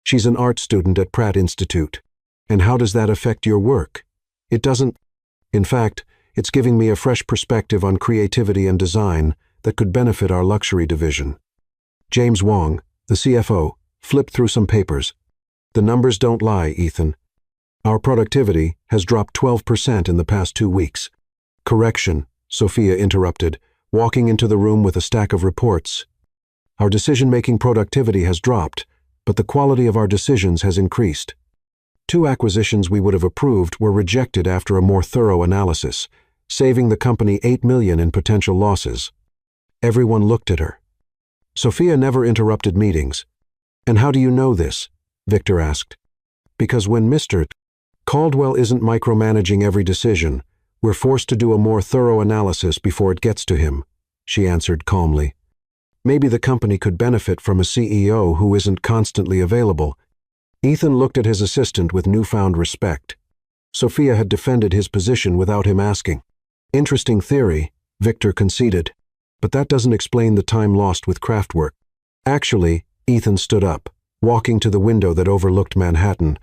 She's an art student at Pratt Institute. And how does that affect your work? It doesn't. In fact, it's giving me a fresh perspective on creativity and design that could benefit our luxury division. James Wong, the CFO, flipped through some papers. The numbers don't lie, Ethan. Our productivity has dropped 12% in the past 2 weeks. Correction, Sophia interrupted, walking into the room with a stack of reports. Our decision-making productivity has dropped, but the quality of our decisions has increased. 2 acquisitions we would have approved were rejected after a more thorough analysis, saving the company $8 million in potential losses. Everyone looked at her. Sophia never interrupted meetings. And how do you know this? Victor asked. Because when Mr. Caldwell isn't micromanaging every decision, we're forced to do a more thorough analysis before it gets to him, she answered calmly. Maybe the company could benefit from a CEO who isn't constantly available. Ethan looked at his assistant with newfound respect. Sophia had defended his position without him asking. Interesting theory, Victor conceded, but that doesn't explain the time lost with craft work. Actually, Ethan stood up, walking to the window that overlooked Manhattan.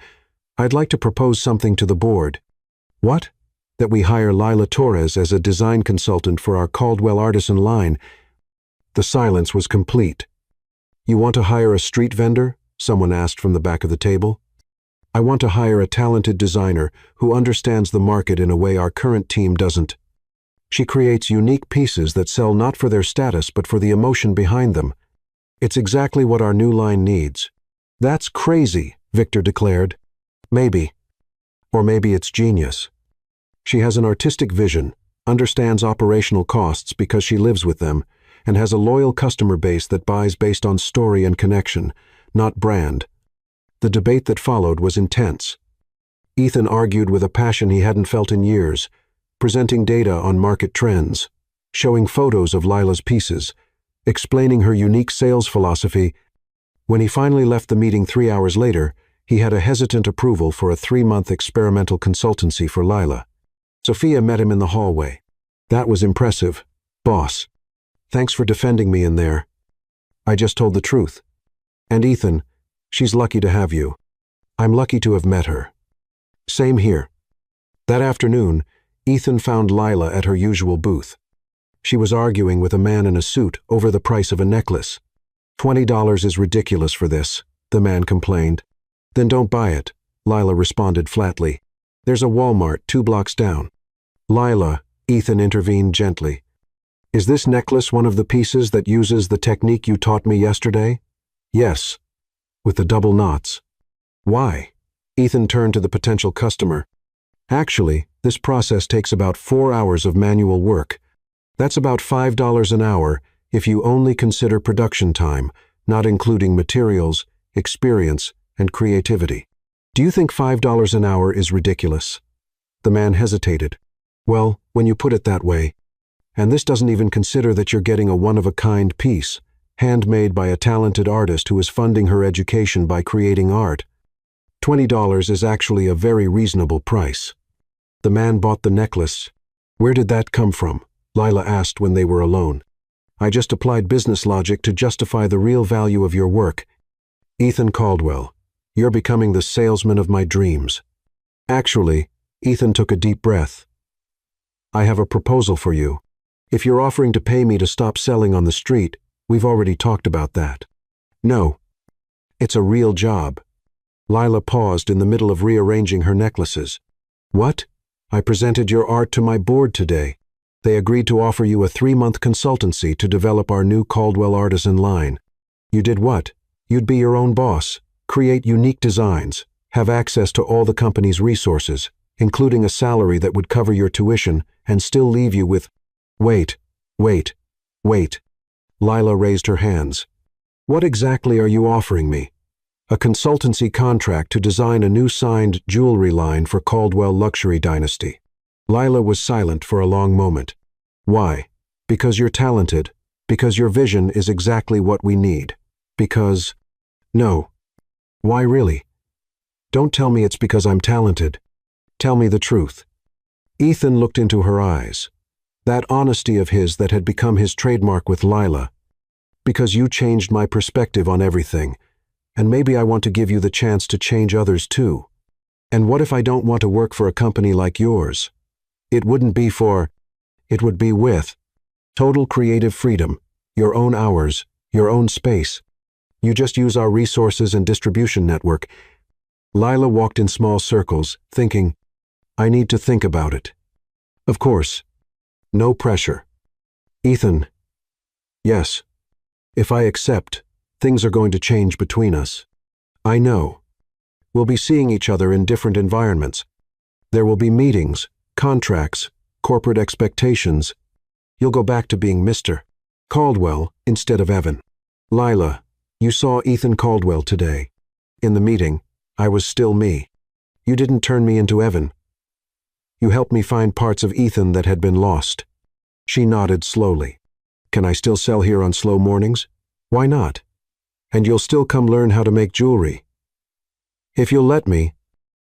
I'd like to propose something to the board. What? That we hire Lila Torres as a design consultant for our Caldwell Artisan line. The silence was complete. You want to hire a street vendor? Someone asked from the back of the table. I want to hire a talented designer who understands the market in a way our current team doesn't. She creates unique pieces that sell not for their status but for the emotion behind them. It's exactly what our new line needs. That's crazy, Victor declared. Maybe. Or maybe it's genius. She has an artistic vision, understands operational costs because she lives with them, and has a loyal customer base that buys based on story and connection, not brand. The debate that followed was intense. Ethan argued with a passion he hadn't felt in years, presenting data on market trends, showing photos of Lila's pieces, explaining her unique sales philosophy. When he finally left the meeting 3 hours later, he had a hesitant approval for a 3-month experimental consultancy for Lila. Sophia met him in the hallway. That was impressive, boss. Thanks for defending me in there. I just told the truth. And Ethan, she's lucky to have you. I'm lucky to have met her. Same here. That afternoon, Ethan found Lila at her usual booth. She was arguing with a man in a suit over the price of a necklace. $20 is ridiculous for this, the man complained. Then don't buy it, Lila responded flatly. There's a Walmart 2 blocks down. Lila, Ethan intervened gently. Is this necklace one of the pieces that uses the technique you taught me yesterday? Yes. With the double knots. Why? Ethan turned to the potential customer. Actually, this process takes about 4 hours of manual work. That's about $5 an hour if you only consider production time, not including materials, experience, and creativity. Do you think $5 an hour is ridiculous? The man hesitated. Well, when you put it that way. And this doesn't even consider that you're getting a one-of-a-kind piece, handmade by a talented artist who is funding her education by creating art. $20 is actually a very reasonable price. The man bought the necklace. Where did that come from? Lila asked when they were alone. I just applied business logic to justify the real value of your work. Ethan Caldwell, you're becoming the salesman of my dreams. Actually, Ethan took a deep breath. I have a proposal for you. If you're offering to pay me to stop selling on the street, we've already talked about that. No. It's a real job. Lila paused in the middle of rearranging her necklaces. What? I presented your art to my board today. They agreed to offer you a 3-month consultancy to develop our new Caldwell Artisan line. You did what? You'd be your own boss, create unique designs, have access to all the company's resources, including a salary that would cover your tuition and still leave you with... Wait. Lila raised her hands. What exactly are you offering me? A consultancy contract to design a new signed jewelry line for Caldwell Luxury Dynasty. Lila was silent for a long moment. Why? Because you're talented. Because your vision is exactly what we need. Because... No. Why really? Don't tell me it's because I'm talented. Tell me the truth." Ethan looked into her eyes. That honesty of his that had become his trademark with Lila. "Because you changed my perspective on everything, and maybe I want to give you the chance to change others too. And what if I don't want to work for a company like yours? It would be with total creative freedom, your own hours, your own space. You just use our resources and distribution network." Lila walked in small circles, thinking, "I need to think about it." Of course. No pressure. "Ethan." "Yes. If I accept, things are going to change between us. I know. We'll be seeing each other in different environments. There will be meetings, contracts, corporate expectations. You'll go back to being Mr. Caldwell instead of Evan." "Lila, you saw Ethan Caldwell today. In the meeting, I was still me. You didn't turn me into Evan. You helped me find parts of Ethan that had been lost." She nodded slowly. "Can I still sell here on slow mornings? Why not? And you'll still come learn how to make jewelry. If you'll let me,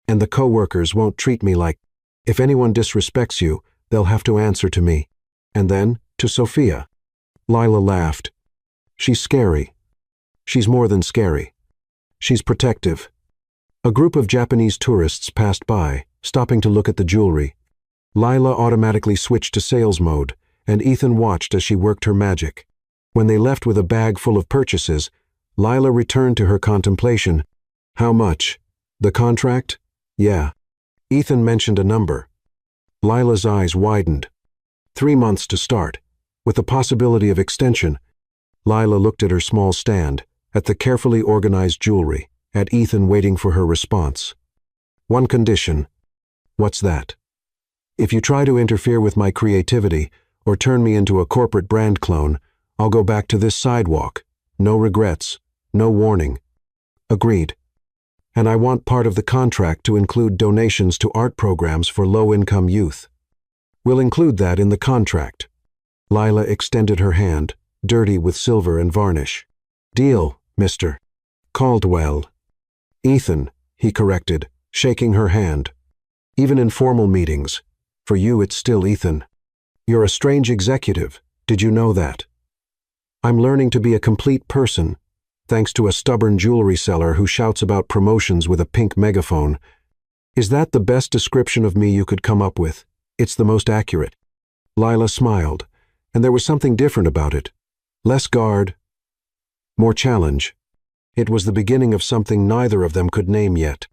and the co-workers won't treat me like, if anyone disrespects you, they'll have to answer to me, and then to Sophia." Lila laughed. "She's scary. She's more than scary. She's protective." A group of Japanese tourists passed by, stopping to look at the jewelry. Lila automatically switched to sales mode, and Ethan watched as she worked her magic. When they left with a bag full of purchases, Lila returned to her contemplation. "How much? The contract?" "Yeah." Ethan mentioned a number. Lila's eyes widened. 3 months to start, with the possibility of extension. Lila looked at her small stand, at the carefully organized jewelry, at Ethan waiting for her response. "One condition." "What's that?" "If you try to interfere with my creativity or turn me into a corporate brand clone, I'll go back to this sidewalk. No regrets, no warning." "Agreed. And I want part of the contract to include donations to art programs for low-income youth." "We'll include that in the contract." Lila extended her hand, dirty with silver and varnish. "Deal, Mr. Caldwell." "Ethan," he corrected, shaking her hand. "Even in formal meetings, for you it's still Ethan. You're a strange executive. Did you know that? I'm learning to be a complete person, thanks to a stubborn jewelry seller who shouts about promotions with a pink megaphone. Is that the best description of me you could come up with? It's the most accurate." Lila smiled, and there was something different about it. Less guard, more challenge. It was the beginning of something neither of them could name yet.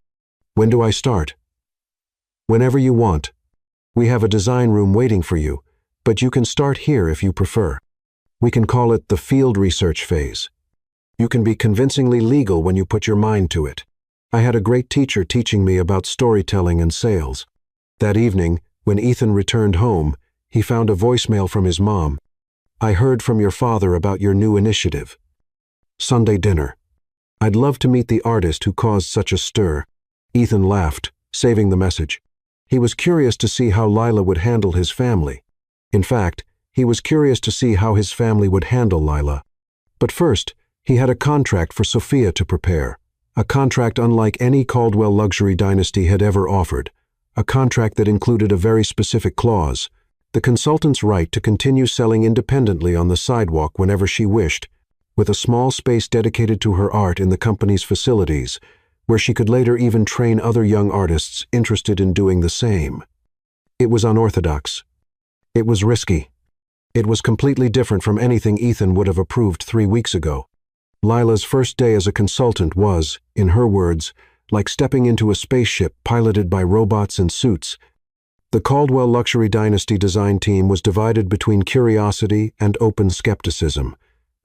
"When do I start?" "Whenever you want. We have a design room waiting for you, but you can start here if you prefer. We can call it the field research phase. You can be convincingly legal when you put your mind to it. I had a great teacher teaching me about storytelling and sales." That evening, when Ethan returned home, he found a voicemail from his mom. "I heard from your father about your new initiative. Sunday dinner. I'd love to meet the artist who caused such a stir." Ethan laughed, saving the message. He was curious to see how Lila would handle his family. In fact, he was curious to see how his family would handle Lila. But first, he had a contract for Sophia to prepare, a contract unlike any Caldwell luxury dynasty had ever offered, a contract that included a very specific clause, the consultant's right to continue selling independently on the sidewalk whenever she wished, with a small space dedicated to her art in the company's facilities, where she could later even train other young artists interested in doing the same. It was unorthodox. It was risky. It was completely different from anything Ethan would have approved 3 weeks ago. Lila's first day as a consultant was, in her words, like stepping into a spaceship piloted by robots in suits. The Caldwell Luxury Dynasty design team was divided between curiosity and open skepticism.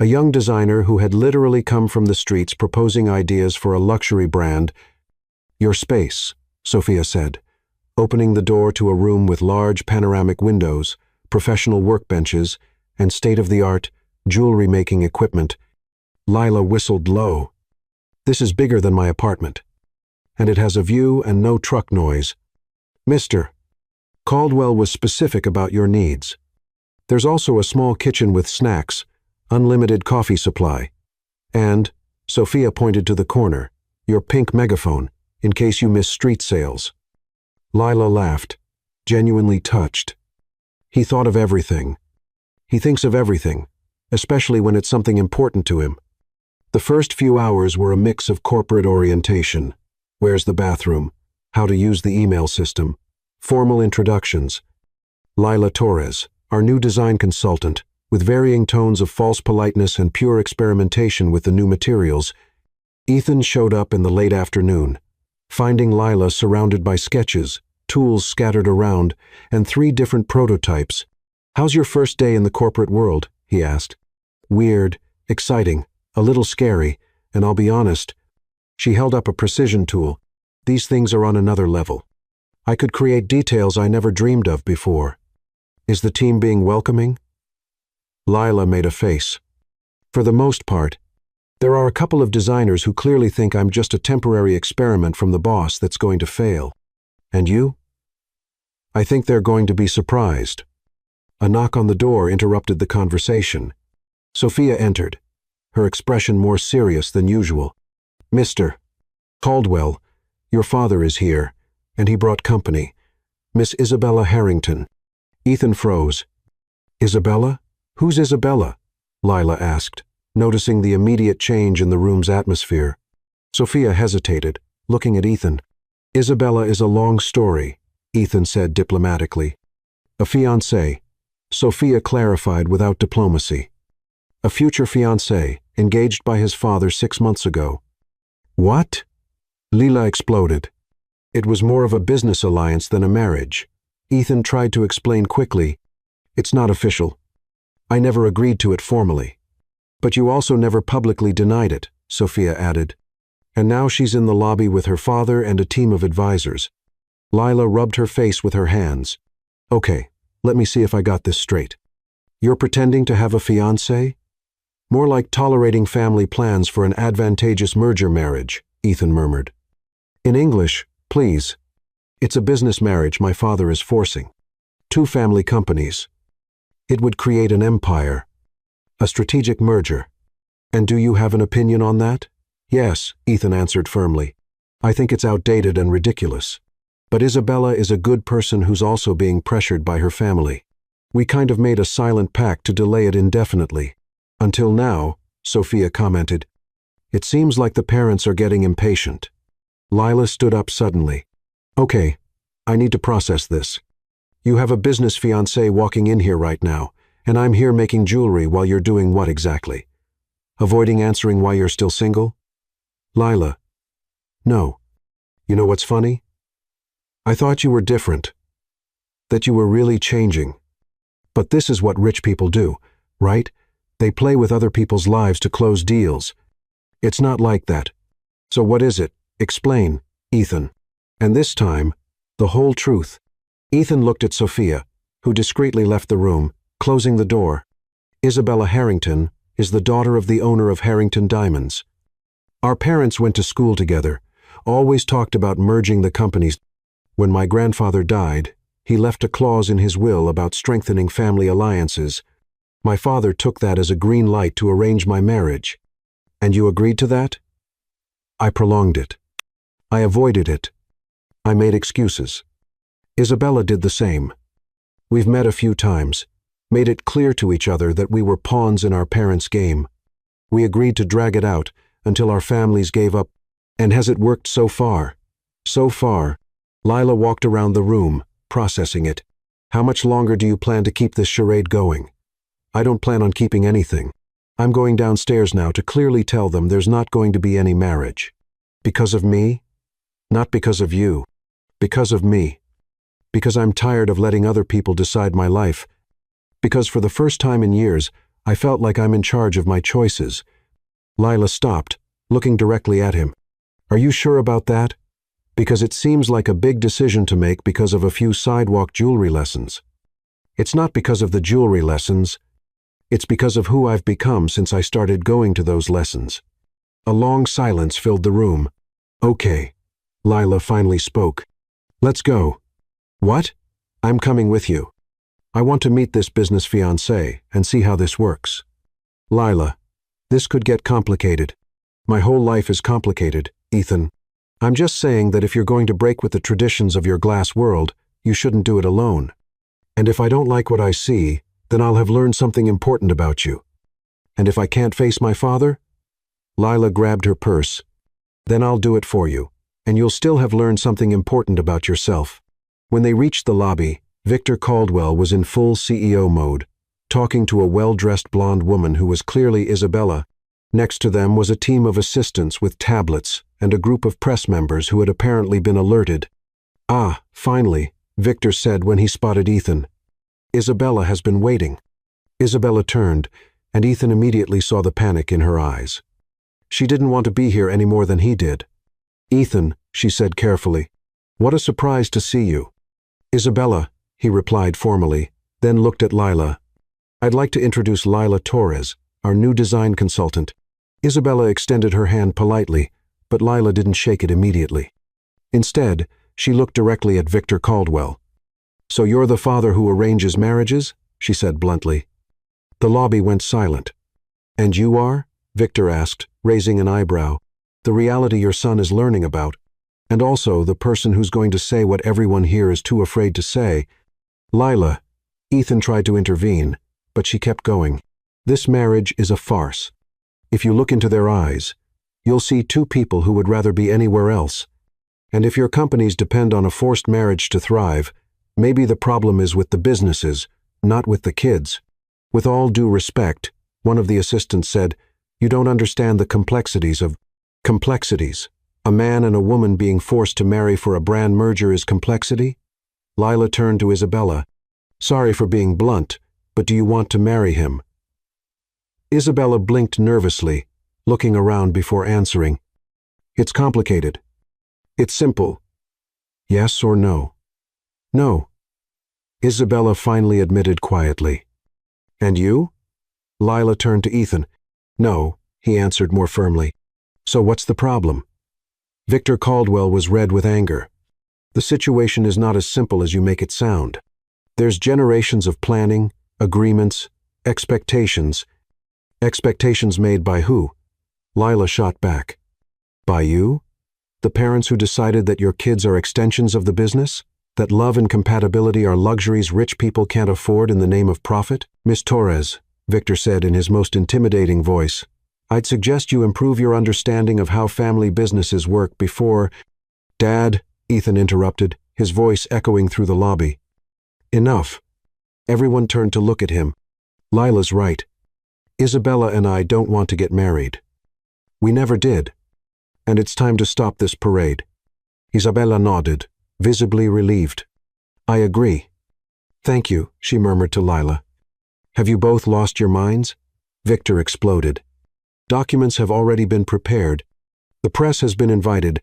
A young designer who had literally come from the streets proposing ideas for a luxury brand. "Your space," Sophia said, opening the door to a room with large panoramic windows, professional workbenches, and state-of-the-art jewelry-making equipment. Lila whistled low. "This is bigger than my apartment. And it has a view and no truck noise. Mr. Caldwell was specific about your needs. There's also a small kitchen with snacks, unlimited coffee supply, and," Sophia pointed to the corner, "your pink megaphone. in case you miss street sales." Lila laughed, genuinely touched. He thought of everything. He thinks of everything, especially when it's something important to him. The first few hours were a mix of corporate orientation. Where's the bathroom? How to use the email system. Formal introductions. Lila Torres, our new design consultant, with varying tones of false politeness and pure experimentation with the new materials. Ethan showed up in the late afternoon, finding Lila surrounded by sketches, tools scattered around, and 3 different prototypes. "How's your first day in the corporate world?" he asked. "Weird, exciting, a little scary, and I'll be honest." She held up a precision tool. "These things are on another level. I could create details I never dreamed of before. Is the team being welcoming?" Lila made a face. "For the most part. There are a couple of designers who clearly think I'm just a temporary experiment from the boss that's going to fail. And you?" "I think they're going to be surprised." A knock on the door interrupted the conversation. Sophia entered, her expression more serious than usual. "Mr. Caldwell, your father is here, and he brought company. Miss Isabella Harrington." Ethan froze. "Isabella? Who's Isabella?" Lila asked, noticing the immediate change in the room's atmosphere. Sophia hesitated, looking at Ethan. "Isabella is a long story," Ethan said diplomatically. "A fiancé," Sophia clarified without diplomacy. "A future fiancé, engaged by his father 6 months ago." "What?" Lila exploded. "It was more of a business alliance than a marriage." Ethan tried to explain quickly. "It's not official. I never agreed to it formally." "But you also never publicly denied it," Sophia added. "And now she's in the lobby with her father and a team of advisors." Lila rubbed her face with her hands. "Okay, let me see if I got this straight. You're pretending to have a fiancé?" "More like tolerating family plans for an advantageous merger marriage," Ethan murmured. "In English, please. It's a business marriage my father is forcing. 2 family companies. It would create an empire. A strategic merger. And do you have an opinion on that?" "Yes," Ethan answered firmly. "I think it's outdated and ridiculous. But Isabella is a good person who's also being pressured by her family. We kind of made a silent pact to delay it indefinitely. Until now," Sophia commented. "It seems like the parents are getting impatient." Lila stood up suddenly. "Okay, I need to process this. You have a business fiancé walking in here right now, and I'm here making jewelry while you're doing what exactly? Avoiding answering why you're still single?" "Lila. No. You know what's funny? I thought you were different. That you were really changing. But this is what rich people do, right? They play with other people's lives to close deals. It's not like that. So what is it? Explain, Ethan." And this time, the whole truth. Ethan looked at Sophia, who discreetly left the room, closing the door. "Isabella Harrington is the daughter of the owner of Harrington Diamonds. Our parents went to school together, always talked about merging the companies. When my grandfather died, he left a clause in his will about strengthening family alliances. My father took that as a green light to arrange my marriage. And you agreed to that? I prolonged it. I avoided it. I made excuses. Isabella did the same. We've met a few times, made it clear to each other that we were pawns in our parents' game. We agreed to drag it out until our families gave up. And has it worked so far? So far." Lila walked around the room, processing it. "How much longer do you plan to keep this charade going?" "I don't plan on keeping anything. I'm going downstairs now to clearly tell them there's not going to be any marriage. Because of me? Not because of you. Because of me. Because I'm tired of letting other people decide my life. Because for the first time in years, I felt like I'm in charge of my choices." Lila stopped, looking directly at him. "Are you sure about that? Because it seems like a big decision to make because of a few sidewalk jewelry lessons." "It's not because of the jewelry lessons. It's because of who I've become since I started going to those lessons." A long silence filled the room. "Okay," Lila finally spoke. "Let's go." "What?" "I'm coming with you. I want to meet this business fiancé and see how this works." "Lila, this could get complicated." "My whole life is complicated, Ethan. I'm just saying that if you're going to break with the traditions of your glass world, you shouldn't do it alone. And if I don't like what I see, then I'll have learned something important about you. And if I can't face my father? Lila grabbed her purse. Then I'll do it for you, and you'll still have learned something important about yourself. When they reached the lobby, Victor Caldwell was in full CEO mode, talking to a well-dressed blonde woman who was clearly Isabella. Next to them was a team of assistants with tablets and a group of press members who had apparently been alerted. "Ah, finally," Victor said when he spotted Ethan. "Isabella has been waiting." Isabella turned, and Ethan immediately saw the panic in her eyes. She didn't want to be here any more than he did. "Ethan," she said carefully, "what a surprise to see you." "Isabella," he replied formally, then looked at Lila. "I'd like to introduce Lila Torres, our new design consultant." Isabella extended her hand politely, but Lila didn't shake it immediately. Instead, she looked directly at Victor Caldwell. "So you're the father who arranges marriages?" she said bluntly. The lobby went silent. "And you are?" Victor asked, raising an eyebrow. "The reality your son is learning about. And also the person who's going to say what everyone here is too afraid to say." "Lila," Ethan tried to intervene, but she kept going. "This marriage is a farce. If you look into their eyes, you'll see two people who would rather be anywhere else. And if your companies depend on a forced marriage to thrive, maybe the problem is with the businesses, not with the kids." "With all due respect," one of the assistants said, "you don't understand the complexities of complexities. A man and a woman being forced to marry for a brand merger is complexity?" Lila turned to Isabella. "Sorry for being blunt, but do you want to marry him?" Isabella blinked nervously, looking around before answering. "It's complicated. It's simple. Yes or no?" "No," Isabella finally admitted quietly. "And you?" Lila turned to Ethan. "No," he answered more firmly. "So what's the problem?" Victor Caldwell was red with anger. "The situation is not as simple as you make it sound. There's generations of planning, agreements, expectations. Expectations made by who?" Lila shot back. "By you? The parents who decided that your kids are extensions of the business? That love and compatibility are luxuries rich people can't afford in the name of profit?" "Miss Torres," Victor said in his most intimidating voice, "I'd suggest you improve your understanding of how family businesses work before—" "Dad," Ethan interrupted, his voice echoing through the lobby. "Enough." Everyone turned to look at him. "Lila's right. Isabella and I don't want to get married. We never did. And it's time to stop this parade." Isabella nodded, visibly relieved. "I agree." "Thank you," she murmured to Lila. "Have you both lost your minds?" Victor exploded. "Documents have already been prepared. The press has been invited."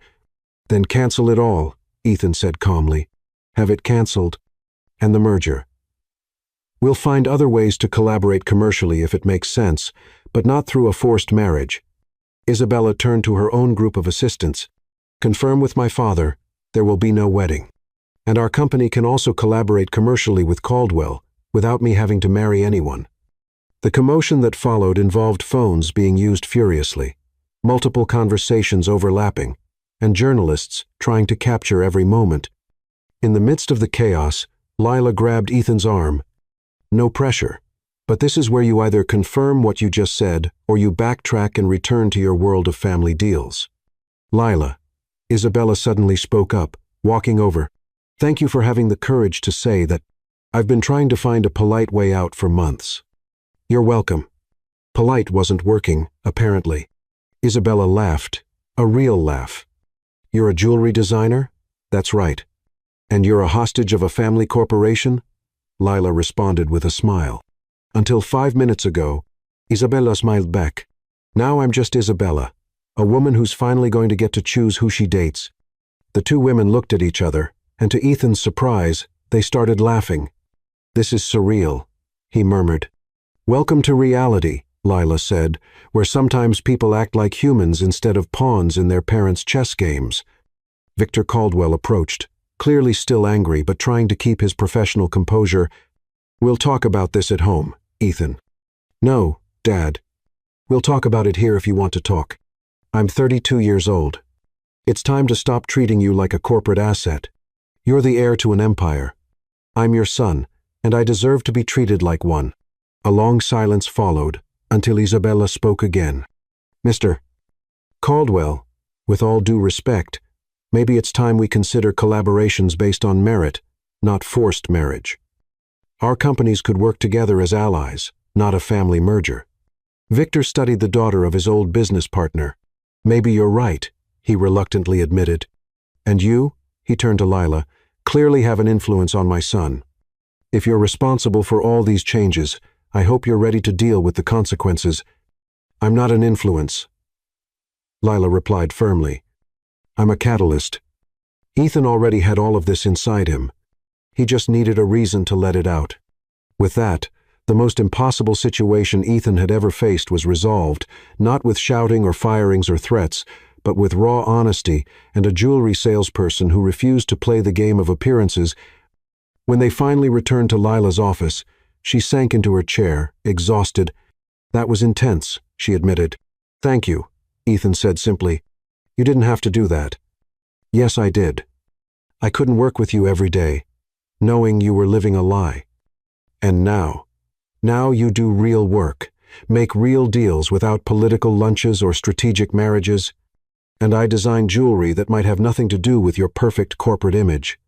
"Then cancel it all," Ethan said calmly. "Have it canceled. And the merger. We'll find other ways to collaborate commercially if it makes sense, but not through a forced marriage." Isabella turned to her own group of assistants. "Confirm with my father, there will be no wedding. And our company can also collaborate commercially with Caldwell, without me having to marry anyone." The commotion that followed involved phones being used furiously, multiple conversations overlapping, and journalists trying to capture every moment. In the midst of the chaos, Lila grabbed Ethan's arm. "No pressure, but this is where you either confirm what you just said or you backtrack and return to your world of family deals." "Lila," Isabella suddenly spoke up, walking over. "Thank you for having the courage to say that. I've been trying to find a polite way out for months." "You're welcome." Polite wasn't working, apparently. Isabella laughed, a real laugh. "You're a jewelry designer?" "That's right." "And you're a hostage of a family corporation?" Lila responded with a smile. "Until 5 minutes ago," Isabella smiled back. "Now I'm just Isabella, a woman who's finally going to get to choose who she dates." The two women looked at each other, and to Ethan's surprise, they started laughing. "This is surreal," he murmured. "Welcome to reality," Lila said, "where sometimes people act like humans instead of pawns in their parents' chess games." Victor Caldwell approached, clearly still angry but trying to keep his professional composure. "We'll talk about this at home, Ethan." "No, Dad. We'll talk about it here if you want to talk. I'm 32 years old." It's time to stop treating you like a corporate asset. You're the heir to an empire. I'm your son, and I deserve to be treated like one." A long silence followed, until Isabella spoke again. "Mr. Caldwell, with all due respect, maybe it's time we consider collaborations based on merit, not forced marriage. Our companies could work together as allies, not a family merger." Victor studied the daughter of his old business partner. "Maybe you're right," he reluctantly admitted. "And you," he turned to Lila, "clearly have an influence on my son. If you're responsible for all these changes, I hope you're ready to deal with the consequences." "I'm not an influence," Lila replied firmly. "I'm a catalyst." Ethan already had all of this inside him. He just needed a reason to let it out. With that, the most impossible situation Ethan had ever faced was resolved, not with shouting or firings or threats, but with raw honesty and a jewelry salesperson who refused to play the game of appearances. When they finally returned to Lila's office, she sank into her chair, exhausted. "That was intense," she admitted. "Thank you," Ethan said simply. "You didn't have to do that." "Yes, I did. I couldn't work with you every day, knowing you were living a lie. And now you do real work, make real deals without political lunches or strategic marriages, and I design jewelry that might have nothing to do with your perfect corporate image.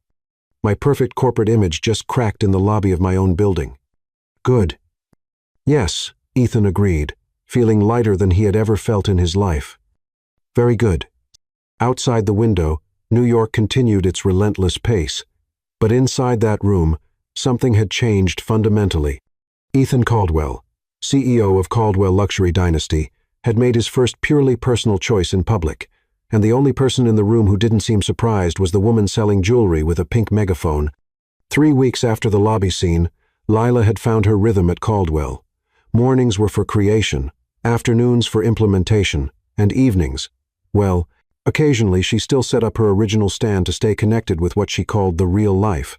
My perfect corporate image just cracked in the lobby of my own building." "Good." "Yes," Ethan agreed, feeling lighter than he had ever felt in his life. "Very good." Outside the window, New York continued its relentless pace, but inside that room, something had changed fundamentally. Ethan Caldwell, CEO of Caldwell Luxury Dynasty, had made his first purely personal choice in public, and the only person in the room who didn't seem surprised was the woman selling jewelry with a pink megaphone. 3 weeks after the lobby scene, Lila had found her rhythm at Caldwell. Mornings were for creation, afternoons for implementation, and evenings, well, occasionally she still set up her original stand to stay connected with what she called the real life.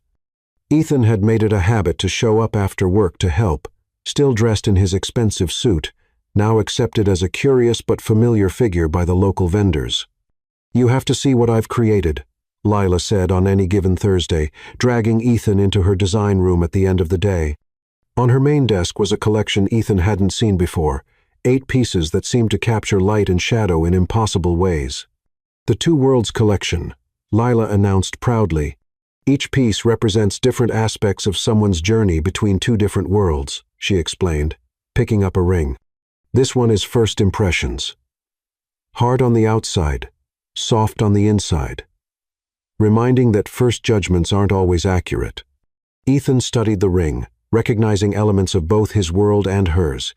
Ethan had made it a habit to show up after work to help, still dressed in his expensive suit, now accepted as a curious but familiar figure by the local vendors. "You have to see what I've created," Lila said on any given Thursday, dragging Ethan into her design room at the end of the day. On her main desk was a collection Ethan hadn't seen before, 8 pieces that seemed to capture light and shadow in impossible ways. "The Two Worlds Collection," Lila announced proudly. "Each piece represents different aspects of someone's journey between 2 different worlds," she explained, picking up a ring. "This one is First Impressions. Hard on the outside, soft on the inside. Reminding that first judgments aren't always accurate." Ethan studied the ring, recognizing elements of both his world and hers.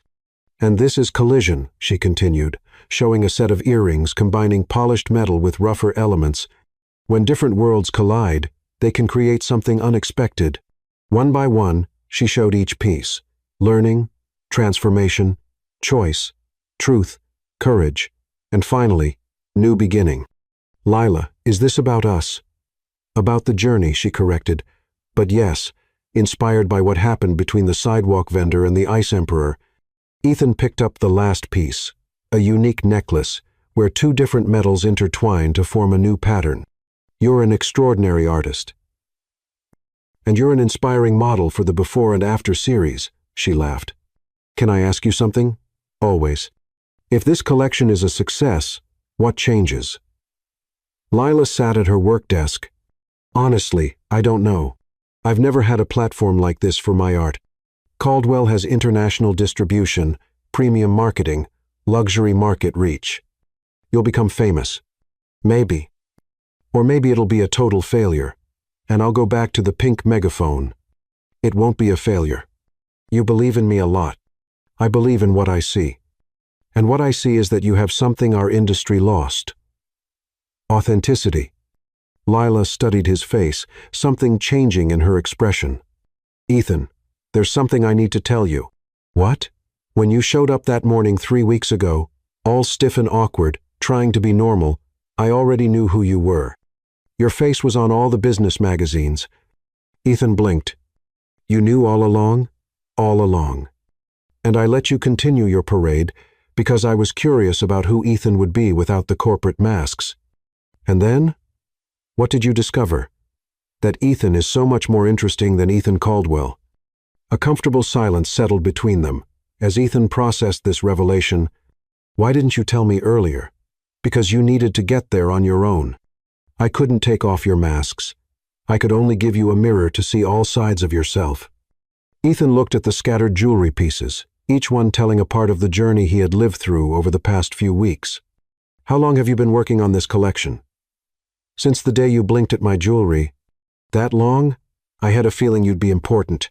"And this is Collision," she continued, showing a set of earrings combining polished metal with rougher elements. "When different worlds collide, they can create something unexpected." One by one, she showed each piece: learning, transformation, choice, truth, courage, and finally, new beginning. "Lila, is this about us?" "About the journey," she corrected. "But yes, inspired by what happened between the sidewalk vendor and the Ice Emperor." Ethan picked up the last piece, a unique necklace, where 2 different metals intertwined to form a new pattern. "You're an extraordinary artist. And you're an inspiring model for the Before and After series," she laughed. "Can I ask you something?" "Always." "If this collection is a success, what changes?" Lila sat at her work desk. "Honestly, I don't know. I've never had a platform like this for my art. Caldwell has international distribution, premium marketing, luxury market reach. You'll become famous. Maybe. Or maybe it'll be a total failure, and I'll go back to the pink megaphone. It won't be a failure. You believe in me a lot. I believe in what I see. And what I see is that you have something our industry lost. Authenticity." Lila studied his face, something changing in her expression. "Ethan, there's something I need to tell you." "What?" "When you showed up that morning 3 weeks ago, all stiff and awkward, trying to be normal, I already knew who you were. Your face was on all the business magazines." Ethan blinked. "You knew all along?" "All along. And I let you continue your parade because I was curious about who Ethan would be without the corporate masks." And then? What did you discover? That Ethan is so much more interesting than Ethan Caldwell. A comfortable silence settled between them. As Ethan processed this revelation, why didn't you tell me earlier? Because you needed to get there on your own. I couldn't take off your masks. I could only give you a mirror to see all sides of yourself. Ethan looked at the scattered jewelry pieces, each one telling a part of the journey he had lived through over the past few weeks. How long have you been working on this collection? Since the day you blinked at my jewelry. That long? I had a feeling you'd be important.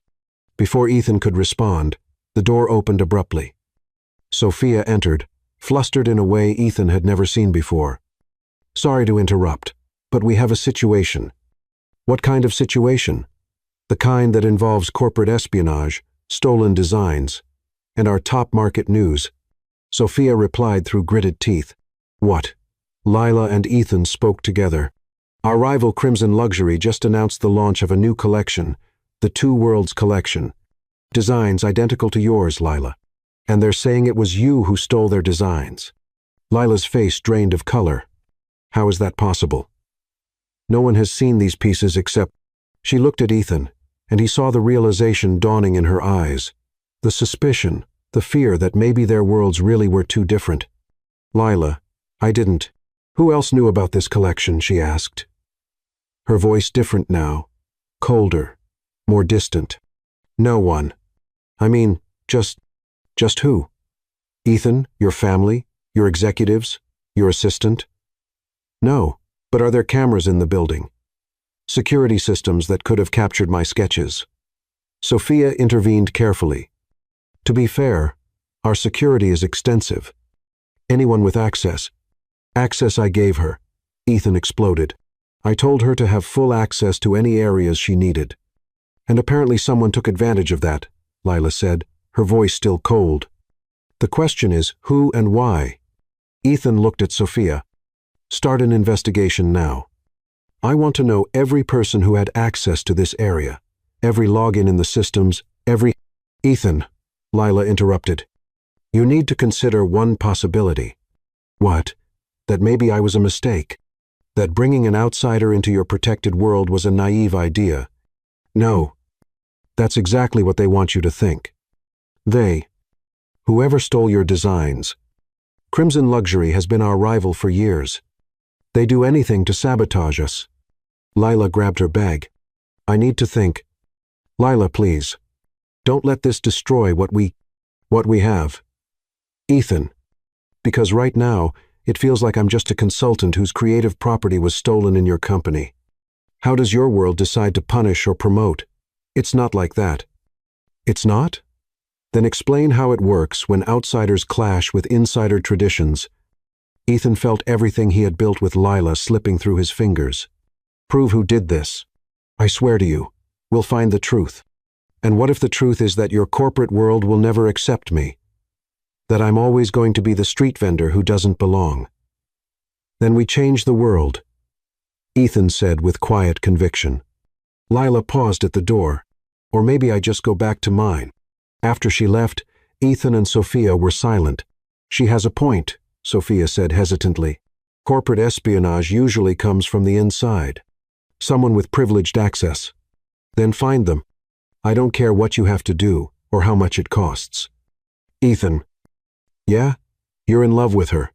Before Ethan could respond, the door opened abruptly. Sophia entered, flustered in a way Ethan had never seen before. Sorry to interrupt, but we have a situation. What kind of situation? The kind that involves corporate espionage, stolen designs, and our top market news. Sophia replied through gritted teeth. What? Lila and Ethan spoke together. Our rival Crimson Luxury just announced the launch of a new collection, the Two Worlds collection. Designs identical to yours, Lila. And they're saying it was you who stole their designs. Lila's face drained of color. How is that possible? No one has seen these pieces except... She looked at Ethan, and he saw the realization dawning in her eyes. The suspicion, the fear that maybe their worlds really were too different. Lila, I didn't. Who else knew about this collection, she asked. Her voice different now, colder, more distant. No one. I mean, just who? Ethan, your family, your executives, your assistant? No, but are there cameras in the building? Security systems that could have captured my sketches. Sophia intervened carefully. To be fair, our security is extensive. Anyone with access. Access I gave her. Ethan exploded. I told her to have full access to any areas she needed. And apparently someone took advantage of that, Lila said, her voice still cold. The question is who and why? Ethan looked at Sophia. Start an investigation now. I want to know every person who had access to this area, every login in the systems, every... Ethan, Lila interrupted. You need to consider one possibility. What? That maybe I was a mistake. That bringing an outsider into your protected world was a naive idea. No. That's exactly what they want you to think. They. Whoever stole your designs. Crimson Luxury has been our rival for years. They do anything to sabotage us. Lila grabbed her bag. I need to think. Lila, please. Don't let this destroy what we have. Ethan. Because right now, it feels like I'm just a consultant whose creative property was stolen in your company. How does your world decide to punish or promote? It's not like that. It's not? Then explain how it works when outsiders clash with insider traditions. Ethan felt everything he had built with Lila slipping through his fingers. Prove who did this. I swear to you, we'll find the truth. And what if the truth is that your corporate world will never accept me? That I'm always going to be the street vendor who doesn't belong? Then we change the world, Ethan said with quiet conviction. Lila paused at the door. Or maybe I just go back to mine. After she left, Ethan and Sophia were silent. She has a point, Sophia said hesitantly. Corporate espionage usually comes from the inside. Someone with privileged access. Then find them. I don't care what you have to do or how much it costs. Ethan. Yeah? You're in love with her.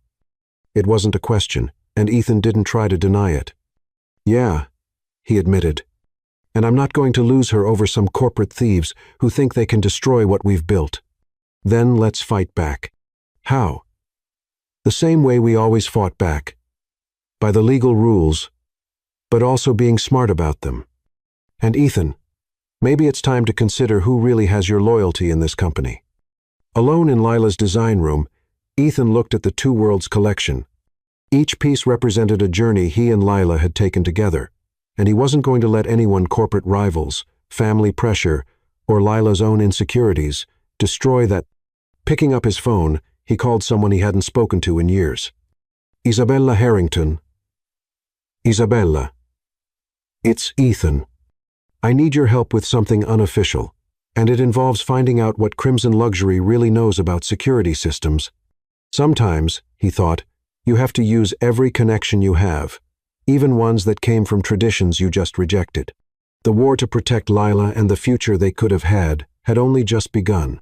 It wasn't a question, and Ethan didn't try to deny it. Yeah, he admitted. And I'm not going to lose her over some corporate thieves who think they can destroy what we've built. Then let's fight back. How? The same way we always fought back. By the legal rules, but also being smart about them. And Ethan, maybe it's time to consider who really has your loyalty in this company. Alone in Lila's design room, Ethan looked at the Two Worlds collection. Each piece represented a journey he and Lila had taken together, and he wasn't going to let anyone, corporate rivals, family pressure, or Lila's own insecurities destroy that. Picking up his phone, he called someone he hadn't spoken to in years. Isabella Harrington. Isabella. It's Ethan. I need your help with something unofficial, and it involves finding out what Crimson Luxury really knows about security systems. Sometimes, he thought, you have to use every connection you have, even ones that came from traditions you just rejected. The war to protect Lila and the future they could have had only just begun.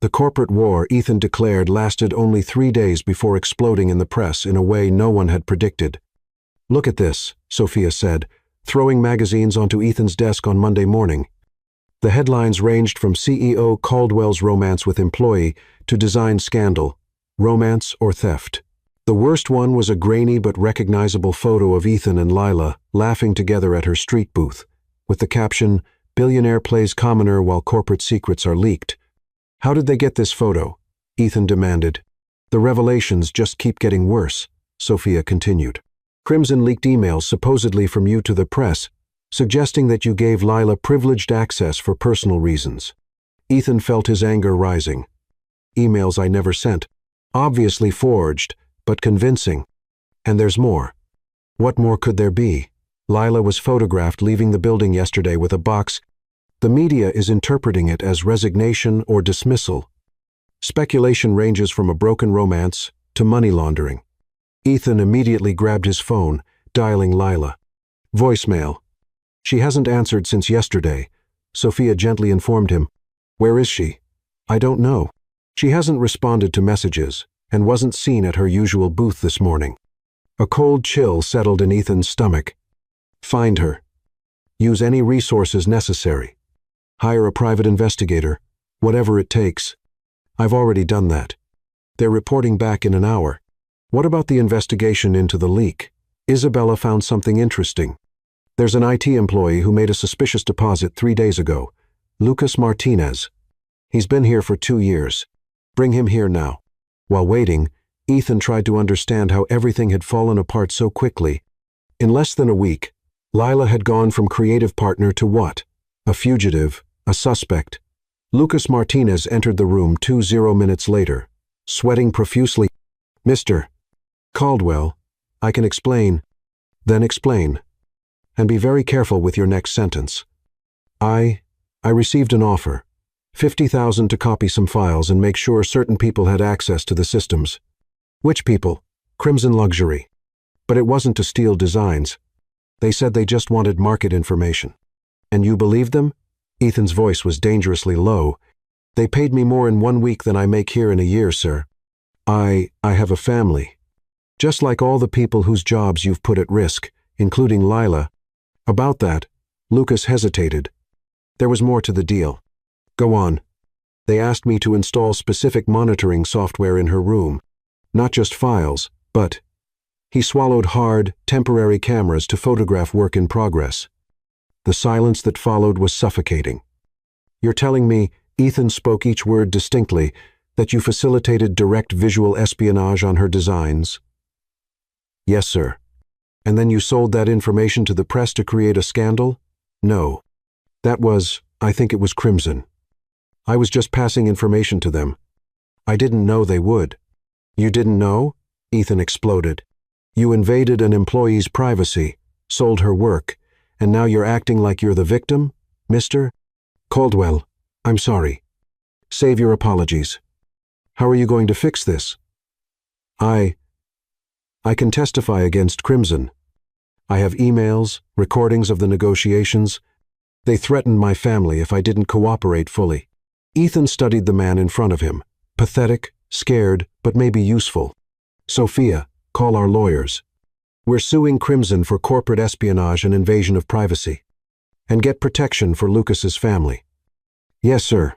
The corporate war, Ethan declared, lasted only 3 days before exploding in the press in a way no one had predicted. "Look at this," Sophia said, throwing magazines onto Ethan's desk on Monday morning. The headlines ranged from CEO Caldwell's romance with employee to design scandal, romance or theft. The worst one was a grainy but recognizable photo of Ethan and Lila laughing together at her street booth, with the caption, "Billionaire plays commoner while corporate secrets are leaked." "How did they get this photo?" Ethan demanded. "The revelations just keep getting worse," Sophia continued. "Crimson leaked emails supposedly from you to the press, suggesting that you gave Lila privileged access for personal reasons." Ethan felt his anger rising. "Emails I never sent. Obviously forged, but convincing. And there's more." What more could there be? Lila was photographed leaving the building yesterday with a box. The media is interpreting it as resignation or dismissal. Speculation ranges from a broken romance to money laundering. Ethan immediately grabbed his phone, dialing Lila. Voicemail. "She hasn't answered since yesterday," Sophia gently informed him. "Where is she?" "I don't know. She hasn't responded to messages and wasn't seen at her usual booth this morning." A cold chill settled in Ethan's stomach. "Find her. Use any resources necessary. Hire a private investigator, whatever it takes. I've already done that. They're reporting back in an hour." "What about the investigation into the leak?" Isabella found something interesting. "There's an IT employee who made a suspicious deposit 3 days ago, Lucas Martinez. He's been here for 2 years. Bring him here now." While waiting, Ethan tried to understand how everything had fallen apart so quickly. In less than a week, Lila had gone from creative partner to what? A fugitive, a suspect. Lucas Martinez entered the room 20 minutes later, sweating profusely. "Mr. Caldwell, I can explain." "Then explain. And be very careful with your next sentence." I received an offer. 50,000 to copy some files and make sure certain people had access to the systems." "Which people?" "Crimson Luxury. But it wasn't to steal designs. They said they just wanted market information." "And you believed them?" Ethan's voice was dangerously low. "They paid me more in 1 week than I make here in a year, sir. I have a family. Just like all the people whose jobs you've put at risk, including Lila." "About that," Lucas hesitated. "There was more to the deal." "Go on." "They asked me to install specific monitoring software in her room. Not just files, but..." He swallowed hard, temporary cameras to photograph work in progress. The silence that followed was suffocating. "You're telling me," Ethan spoke each word distinctly, "that you facilitated direct visual espionage on her designs?" "Yes, sir." "And then you sold that information to the press to create a scandal?" "No. That was, I think it was Crimson. I was just passing information to them. I didn't know they would." "You didn't know?" Ethan exploded. "You invaded an employee's privacy, sold her work, and now you're acting like you're the victim, Mr. Caldwell, I'm sorry. Save your apologies. How are you going to fix this?" I can testify against Crimson. I have emails, recordings of the negotiations. They threatened my family if I didn't cooperate fully." Ethan studied the man in front of him, pathetic, scared, but maybe useful. "Sophia, call our lawyers. We're suing Crimson for corporate espionage and invasion of privacy. And get protection for Lucas's family." "Yes, sir."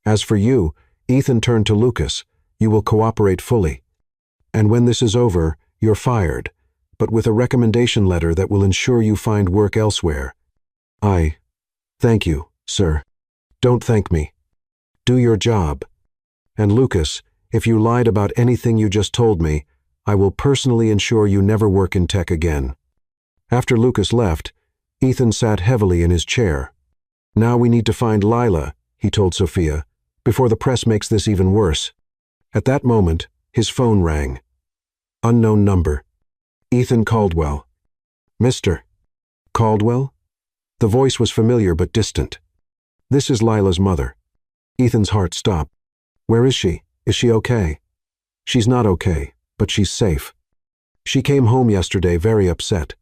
"As for you," Ethan turned to Lucas, "you will cooperate fully. And when this is over, you're fired, but with a recommendation letter that will ensure you find work elsewhere." Thank you, sir." "Don't thank me. Do your job. And Lucas, if you lied about anything you just told me, I will personally ensure you never work in tech again." After Lucas left, Ethan sat heavily in his chair. "Now we need to find Lila," he told Sophia, "before the press makes this even worse." At that moment, his phone rang. Unknown number. Ethan Caldwell. "Mr. Caldwell?" The voice was familiar but distant. "This is Lila's mother." Ethan's heart stopped. "Where is she? Is she okay?" "She's not okay, but she's safe. She came home yesterday very upset.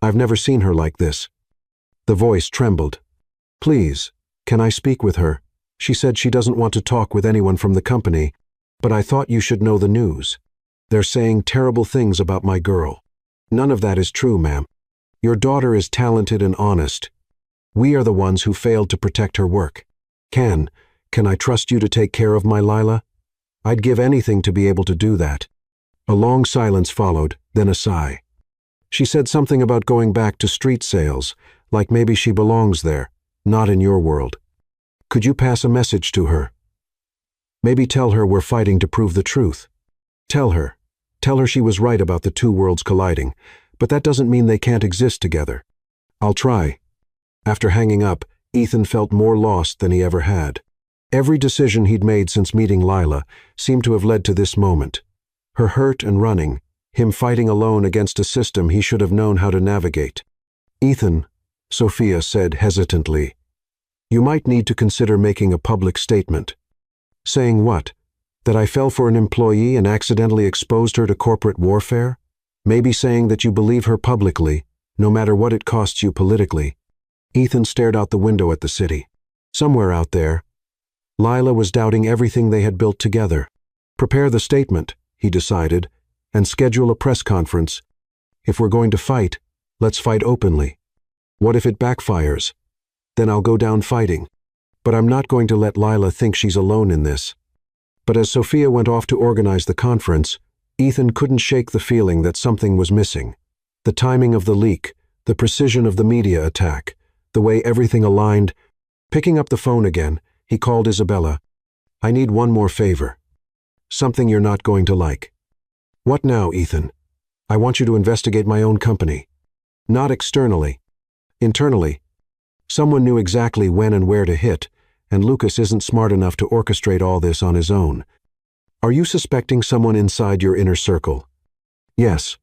I've never seen her like this. The voice trembled. Please, can I speak with her? She said she doesn't want to talk with anyone from the company, but I thought you should know the news. They're saying terrible things about my girl. None of that is true, ma'am. Your daughter is talented and honest. We are the ones who failed to protect her work. Can I trust you to take care of my Lila? I'd give anything to be able to do that. A long silence followed, then a sigh. She said something about going back to street sales, like maybe she belongs there, not in your world. Could you pass a message to her? Maybe tell her we're fighting to prove the truth. Tell her she was right about the two worlds colliding, but that doesn't mean they can't exist together. I'll try. After hanging up, Ethan felt more lost than he ever had. Every decision he'd made since meeting Lila seemed to have led to this moment. Her hurt and running, him fighting alone against a system he should have known how to navigate. Ethan, Sophia said hesitantly, you might need to consider making a public statement. Saying what? That I fell for an employee and accidentally exposed her to corporate warfare? Maybe saying that you believe her publicly, no matter what it costs you politically. Ethan stared out the window at the city. Somewhere out there, Lila was doubting everything they had built together. Prepare the statement, he decided, and schedule a press conference. If we're going to fight, let's fight openly. What if it backfires? Then I'll go down fighting. But I'm not going to let Lila think she's alone in this. But as Sophia went off to organize the conference, Ethan couldn't shake the feeling that something was missing. The timing of the leak, the precision of the media attack, the way everything aligned. Picking up the phone again, he called Isabella. I need one more favor. Something you're not going to like. What now, Ethan? I want you to investigate my own company. Not externally. Internally. Someone knew exactly when and where to hit, and Lucas isn't smart enough to orchestrate all this on his own. Are you suspecting someone inside your inner circle? Yes.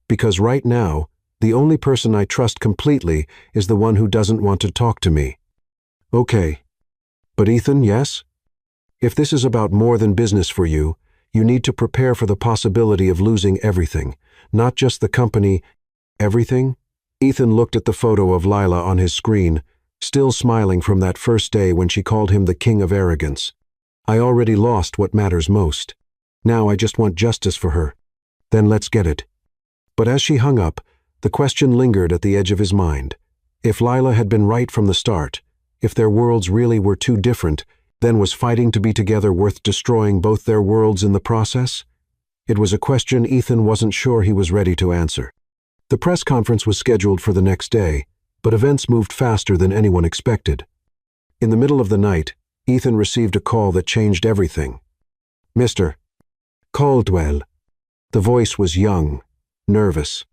Because right now, the only person I trust completely is the one who doesn't want to talk to me. Okay. But Ethan, yes? If this is about more than business for you, you need to prepare for the possibility of losing everything, not just the company. Everything? Ethan looked at the photo of Lila on his screen, still smiling from that first day when she called him the king of arrogance. I already lost what matters most. Now I just want justice for her. Then let's get it. But as she hung up, the question lingered at the edge of his mind. If Lila had been right from the start, if their worlds really were too different, then was fighting to be together worth destroying both their worlds in the process? It was a question Ethan wasn't sure he was ready to answer. The press conference was scheduled for the next day, but events moved faster than anyone expected. In the middle of the night, Ethan received a call that changed everything. Mr. Caldwell. The voice was young, nervous.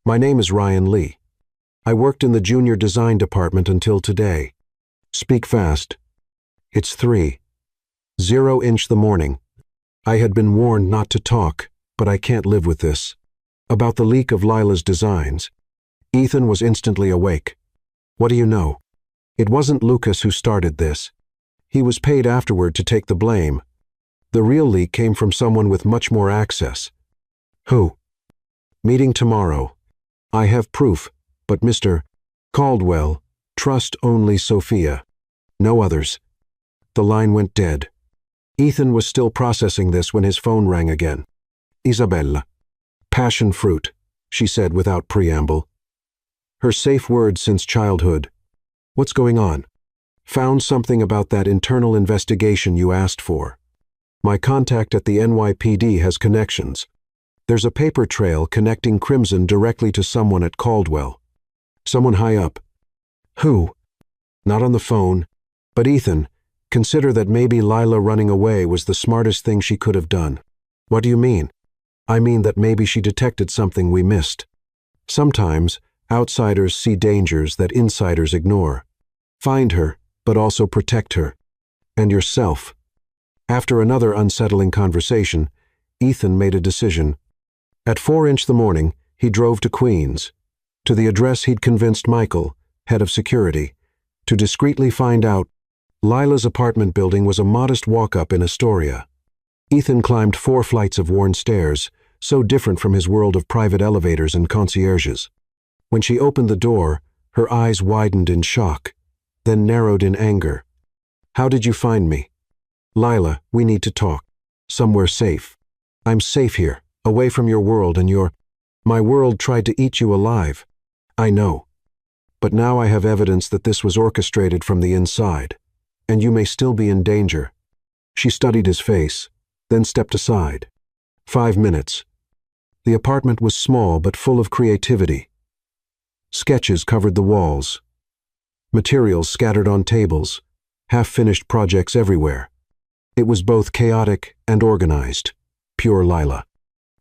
My name is Ryan Lee. I worked in the junior design department until today. Speak fast. It's 3:00 the morning. I had been warned not to talk, but I can't live with this. About the leak of Lila's designs. Ethan was instantly awake. What do you know? It wasn't Lucas who started this. He was paid afterward to take the blame. The real leak came from someone with much more access. Who? Meeting tomorrow. I have proof, but Mr. Caldwell, trust only Sophia. No others. The line went dead. Ethan was still processing this when his phone rang again. Isabella. Passion fruit, she said without preamble. Her safe word since childhood. What's going on? Found something about that internal investigation you asked for. My contact at the NYPD has connections. There's a paper trail connecting Crimson directly to someone at Caldwell. Someone high up. Who? Not on the phone. But Ethan, consider that maybe Lila running away was the smartest thing she could have done. What do you mean? I mean that maybe she detected something we missed. Sometimes, outsiders see dangers that insiders ignore. Find her, but also protect her. And yourself. After another unsettling conversation, Ethan made a decision. At 4:00 the morning, he drove to Queens, to the address he'd convinced Michael, head of security, to discreetly find out. Lila's apartment building was a modest walk-up in Astoria. Ethan climbed 4 flights of worn stairs, so different from his world of private elevators and concierges. When she opened the door, her eyes widened in shock, then narrowed in anger. "How did you find me?" "Lila, we need to talk. Somewhere safe." "I'm safe here, away from your world and your—" "My world tried to eat you alive." "I know. But now I have evidence that this was orchestrated from the inside, and you may still be in danger." She studied his face, then stepped aside. 5 minutes. The apartment was small but full of creativity. Sketches covered the walls. Materials scattered on tables, half-finished projects everywhere. It was both chaotic and organized. Pure Lila.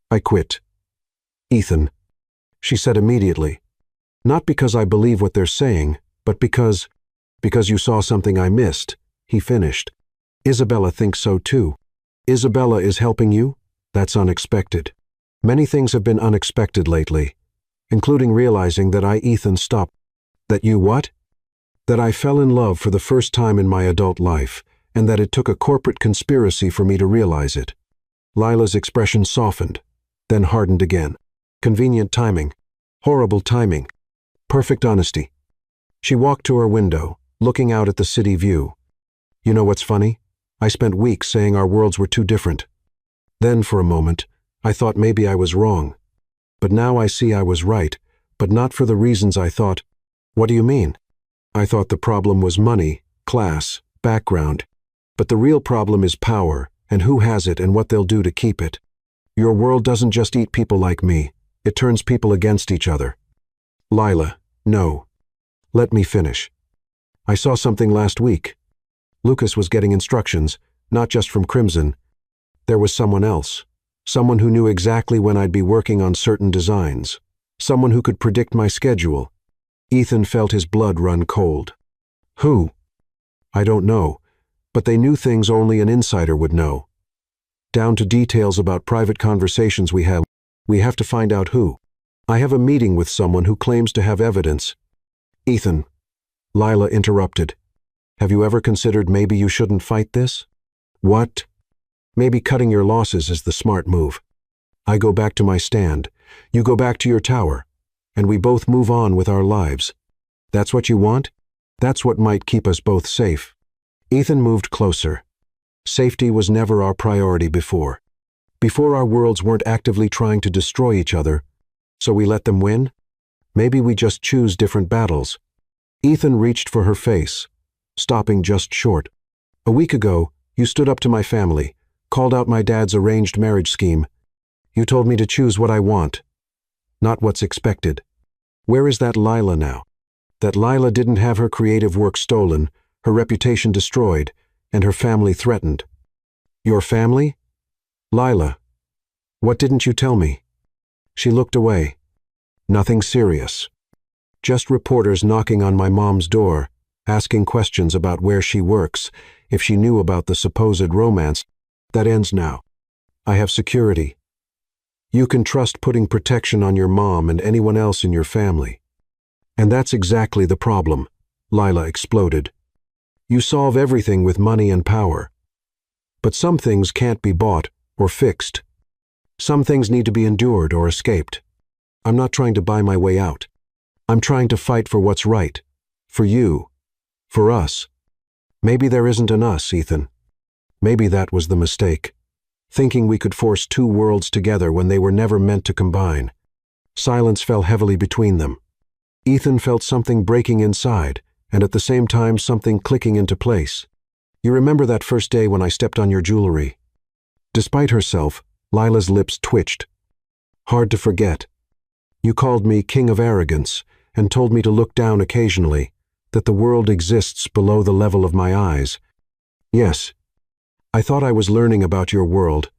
"I quit." "Ethan," she said immediately. "Not because I believe what they're saying, but because you saw something I missed," he finished. "Isabella thinks so too." "Isabella is helping you? That's unexpected." "Many things have been unexpected lately, including realizing that I, Ethan, stopped." "That you what?" "That I fell in love for the first time in my adult life, and that it took a corporate conspiracy for me to realize it." Lila's expression softened, then hardened again. Convenient timing. Horrible timing. Perfect honesty. She walked to her window, looking out at the city view. "You know what's funny? I spent weeks saying our worlds were too different. Then, for a moment, I thought maybe I was wrong. But now I see I was right, but not for the reasons I thought." "What do you mean?" "I thought the problem was money, class, background. But the real problem is power, and who has it and what they'll do to keep it. Your world doesn't just eat people like me, it turns people against each other." "Lila, no. Let me finish. I saw something last week. Lucas was getting instructions, not just from Crimson. There was someone else. Someone who knew exactly when I'd be working on certain designs. Someone who could predict my schedule." Ethan felt his blood run cold. "Who?" "I don't know, but they knew things only an insider would know. Down to details about private conversations we have. We have to find out who. I have a meeting with someone who claims to have evidence." "Ethan," Lila interrupted. "Have you ever considered maybe you shouldn't fight this?" "What?" "Maybe cutting your losses is the smart move. I go back to my stand, you go back to your tower, and we both move on with our lives. That's what you want? That's what might keep us both safe." Ethan moved closer. Safety was never our priority before. Before our worlds weren't actively trying to destroy each other, so we let them win? Maybe we just choose different battles. Ethan reached for her face, stopping just short. "A week ago, you stood up to my family, called out my dad's arranged marriage scheme. You told me to choose what I want, not what's expected. Where is that Lila now? That Lila didn't have her creative work stolen, her reputation destroyed, and her family threatened." "Your family?" "Lila, what didn't you tell me?" She looked away. "Nothing serious. Just reporters knocking on my mom's door, asking questions about where she works, if she knew about the supposed romance. That ends now. I have security. You can trust putting protection on your mom and anyone else in your family." "And that's exactly the problem," Lila exploded. "You solve everything with money and power. But some things can't be bought or fixed. Some things need to be endured or escaped. I'm not trying to buy my way out. I'm trying to fight for what's right. For you. For us. Maybe there isn't an us, Ethan. Maybe that was the mistake. Thinking we could force two worlds together when they were never meant to combine." Silence fell heavily between them. Ethan felt something breaking inside, and at the same time something clicking into place. "You remember that first day when I stepped on your jewelry?" Despite herself, Lila's lips twitched. "Hard to forget. You called me king of arrogance and told me to look down occasionally, that the world exists below the level of my eyes. Yes, I thought I was learning about your world.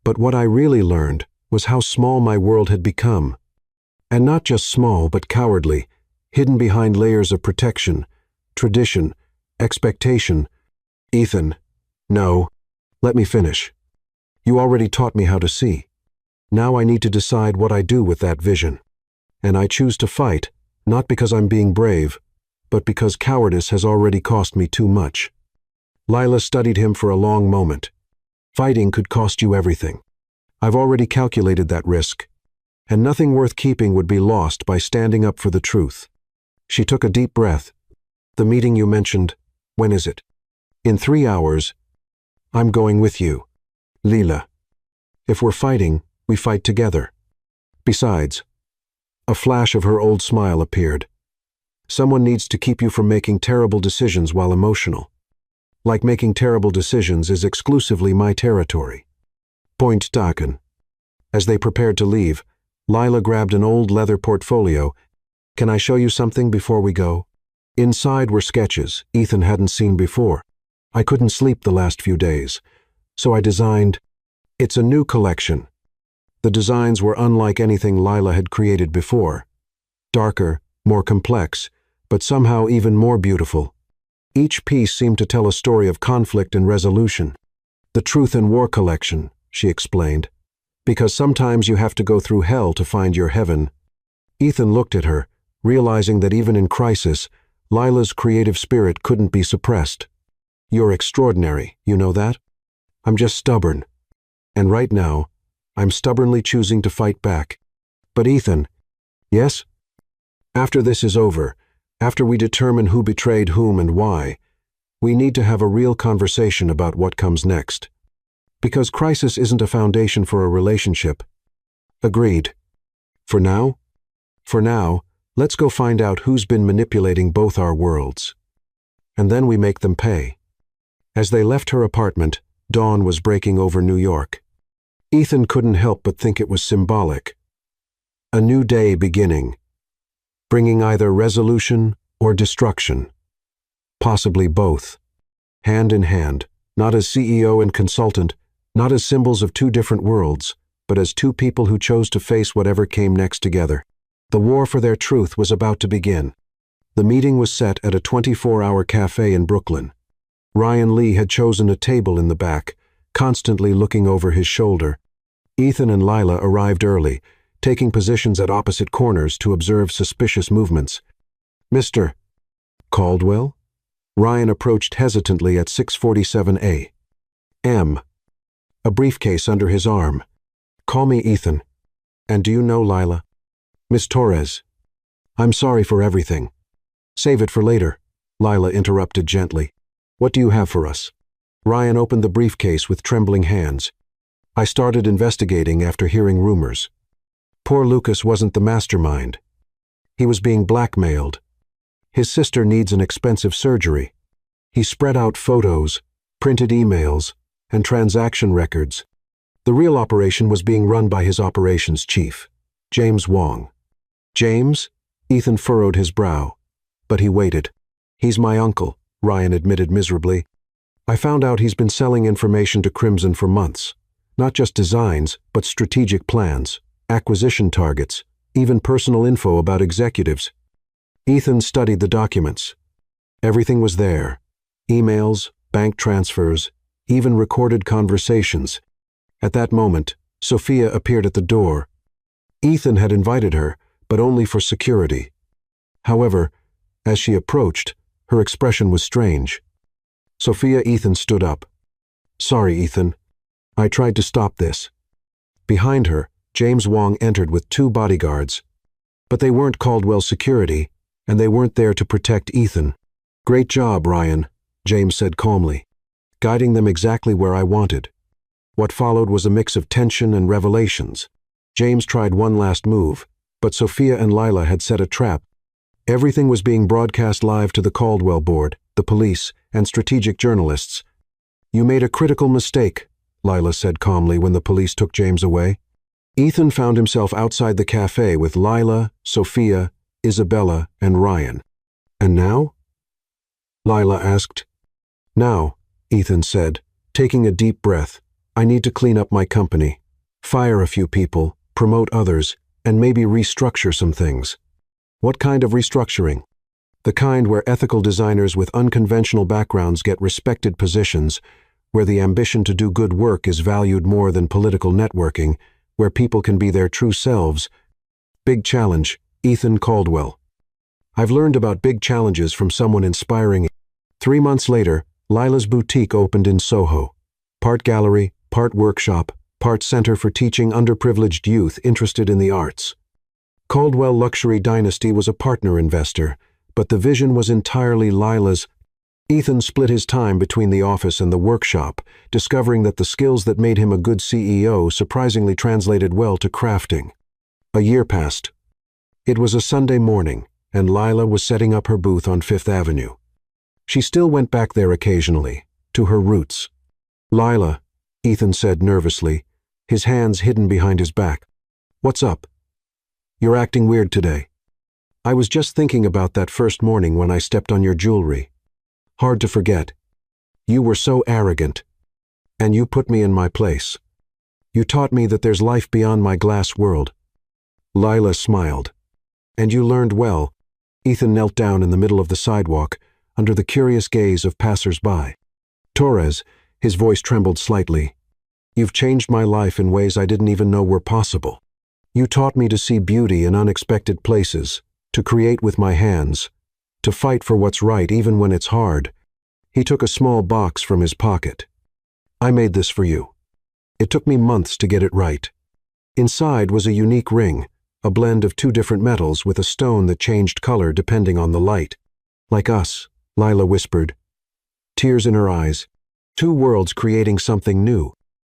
But what I really learned was how small my world had become. And not just small, but cowardly, hidden behind layers of protection, tradition, expectation." "Ethan, no. Let me finish. You already taught me how to see. Now I need to decide what I do with that vision. And I choose to fight, not because I'm being brave, but because cowardice has already cost me too much." Lila studied him for a long moment. "Fighting could cost you everything. I've already calculated that risk. and nothing worth keeping would be lost by standing up for the truth. She took a deep breath. The meeting you mentioned, when is it? In 3 hours. I'm going with you. Leela. If we're fighting, we fight together. Besides, a flash of her old smile appeared. Someone needs to keep you from making terrible decisions while emotional. Like making terrible decisions is exclusively my territory. Point taken. As they prepared to leave, Lila grabbed an old leather portfolio. Can I show you something before we go? Inside were sketches Ethan hadn't seen before. I couldn't sleep the last few days, so I designed. It's a new collection. The designs were unlike anything Lila had created before. Darker, more complex, but somehow even more beautiful. Each piece seemed to tell a story of conflict and resolution. The Truth in War collection, she explained. Because sometimes you have to go through hell to find your heaven. Ethan looked at her, realizing that even in crisis, Lila's creative spirit couldn't be suppressed. You're extraordinary, you know that? I'm just stubborn. And right now, I'm stubbornly choosing to fight back. But Ethan, yes? After this is over, after we determine who betrayed whom and why, we need to have a real conversation about what comes next. Because crisis isn't a foundation for a relationship. Agreed. For now, let's go find out who's been manipulating both our worlds. And then we make them pay. As they left her apartment, dawn was breaking over New York. Ethan couldn't help but think it was symbolic. A new day beginning, bringing either resolution or destruction. Possibly both. Hand in hand, not as CEO and consultant, not as symbols of two different worlds, but as two people who chose to face whatever came next together. The war for their truth was about to begin. The meeting was set at a 24-hour cafe in Brooklyn. Ryan Lee had chosen a table in the back, constantly looking over his shoulder. Ethan and Lila arrived early, taking positions at opposite corners to observe suspicious movements. Mr. Caldwell? Ryan approached hesitantly at 647A. M. A briefcase under his arm. Call me Ethan. And do you know Lila? Miss Torres. I'm sorry for everything. Save it for later, Lila interrupted gently. What do you have for us? Ryan opened the briefcase with trembling hands. I started investigating after hearing rumors. Poor Lucas wasn't the mastermind. He was being blackmailed. His sister needs an expensive surgery. He spread out photos, printed emails, and transaction records. The real operation was being run by his operations chief, James Wong. James? Ethan furrowed his brow. But he waited. He's my uncle, Ryan admitted miserably. I found out he's been selling information to Crimson for months. Not just designs, but strategic plans, acquisition targets, even personal info about executives. Ethan studied the documents. Everything was there. Emails, bank transfers, even recorded conversations. At that moment, Sophia appeared at the door. Ethan had invited her, but only for security. However, as she approached, her expression was strange. Ethan stood up. Sorry, Ethan. I tried to stop this. Behind her, James Wong entered with 2 bodyguards. But they weren't Caldwell security, and they weren't there to protect Ethan. Great job, Ryan, James said calmly, guiding them exactly where I wanted. What followed was a mix of tension and revelations. James tried one last move, but Sophia and Lila had set a trap. Everything was being broadcast live to the Caldwell board, the police, and strategic journalists. You made a critical mistake, Lila said calmly when the police took James away. Ethan found himself outside the cafe with Lila, Sophia, Isabella, and Ryan. And now? Lila asked. Now, Ethan said, taking a deep breath, I need to clean up my company, fire a few people, promote others, and maybe restructure some things. What kind of restructuring? The kind where ethical designers with unconventional backgrounds get respected positions, where the ambition to do good work is valued more than political networking, where people can be their true selves. Big challenge, Ethan Caldwell. I've learned about big challenges from someone inspiring. 3 months later, Lila's boutique opened in Soho. Part gallery, part workshop, part center for teaching underprivileged youth interested in the arts. Caldwell Luxury Dynasty was a partner investor, but the vision was entirely Lila's. Ethan split his time between the office and the workshop, discovering that the skills that made him a good CEO surprisingly translated well to crafting. A year passed. It was a Sunday morning, and Lila was setting up her booth on Fifth Avenue. She still went back there occasionally, to her roots. "Lila," Ethan said nervously, his hands hidden behind his back. "What's up? You're acting weird today." "I was just thinking about that first morning when I stepped on your jewelry. Hard to forget. You were so arrogant. And you put me in my place. You taught me that there's life beyond my glass world." Lila smiled. "And you learned well." Ethan knelt down in the middle of the sidewalk, under the curious gaze of passers-by. "Torres," his voice trembled slightly, "you've changed my life in ways I didn't even know were possible. You taught me to see beauty in unexpected places, to create with my hands, to fight for what's right even when it's hard." He took a small box from his pocket. "I made this for you. It took me months to get it right." Inside was a unique ring, a blend of two different metals with a stone that changed color depending on the light. "Like us," Lila whispered, tears in her eyes. "Two worlds creating something new.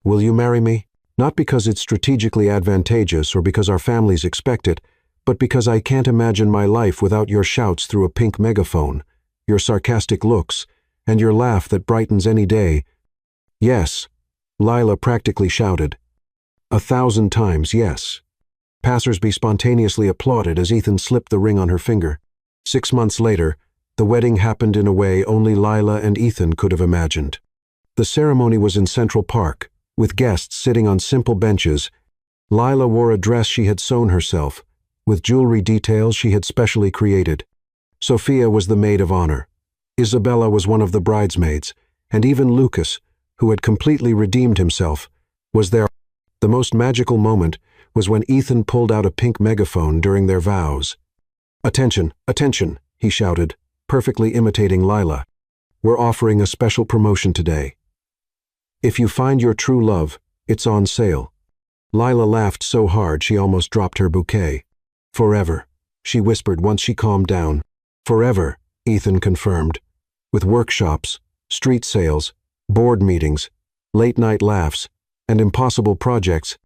Will you marry me? Not because it's strategically advantageous or because our families expect it, but because I can't imagine my life without your shouts through a pink megaphone, your sarcastic looks, and your laugh that brightens any day." "Yes," Lila practically shouted. 1,000 times yes. Passersby spontaneously applauded as Ethan slipped the ring on her finger. 6 months later, the wedding happened in a way only Lila and Ethan could have imagined. The ceremony was in Central Park, with guests sitting on simple benches. Lila wore a dress she had sewn herself, with jewelry details she had specially created. Sophia was the maid of honor. Isabella was one of the bridesmaids, and even Lucas, who had completely redeemed himself, was there. The most magical moment was when Ethan pulled out a pink megaphone during their vows. "Attention, attention," he shouted, perfectly imitating Lila. "We're offering a special promotion today. If you find your true love, it's on sale." Lila laughed so hard she almost dropped her bouquet. "Forever," she whispered once she calmed down. "Forever," Ethan confirmed, with workshops, street sales, board meetings, late-night laughs, and impossible projects.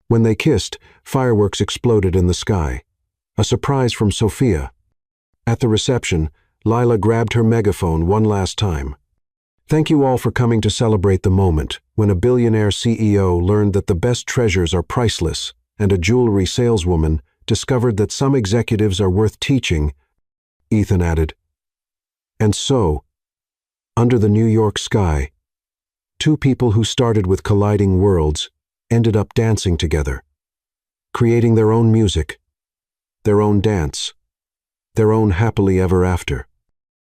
When they kissed, fireworks exploded in the sky. A surprise from Sophia. At the reception, Lila grabbed her megaphone one last time. "Thank you all for coming to celebrate the moment when a billionaire CEO learned that the best treasures are priceless, and a jewelry saleswoman discovered that some executives are worth teaching," Ethan added. And so, under the New York sky, two people who started with colliding worlds ended up dancing together, creating their own music, their own dance, their own happily ever after.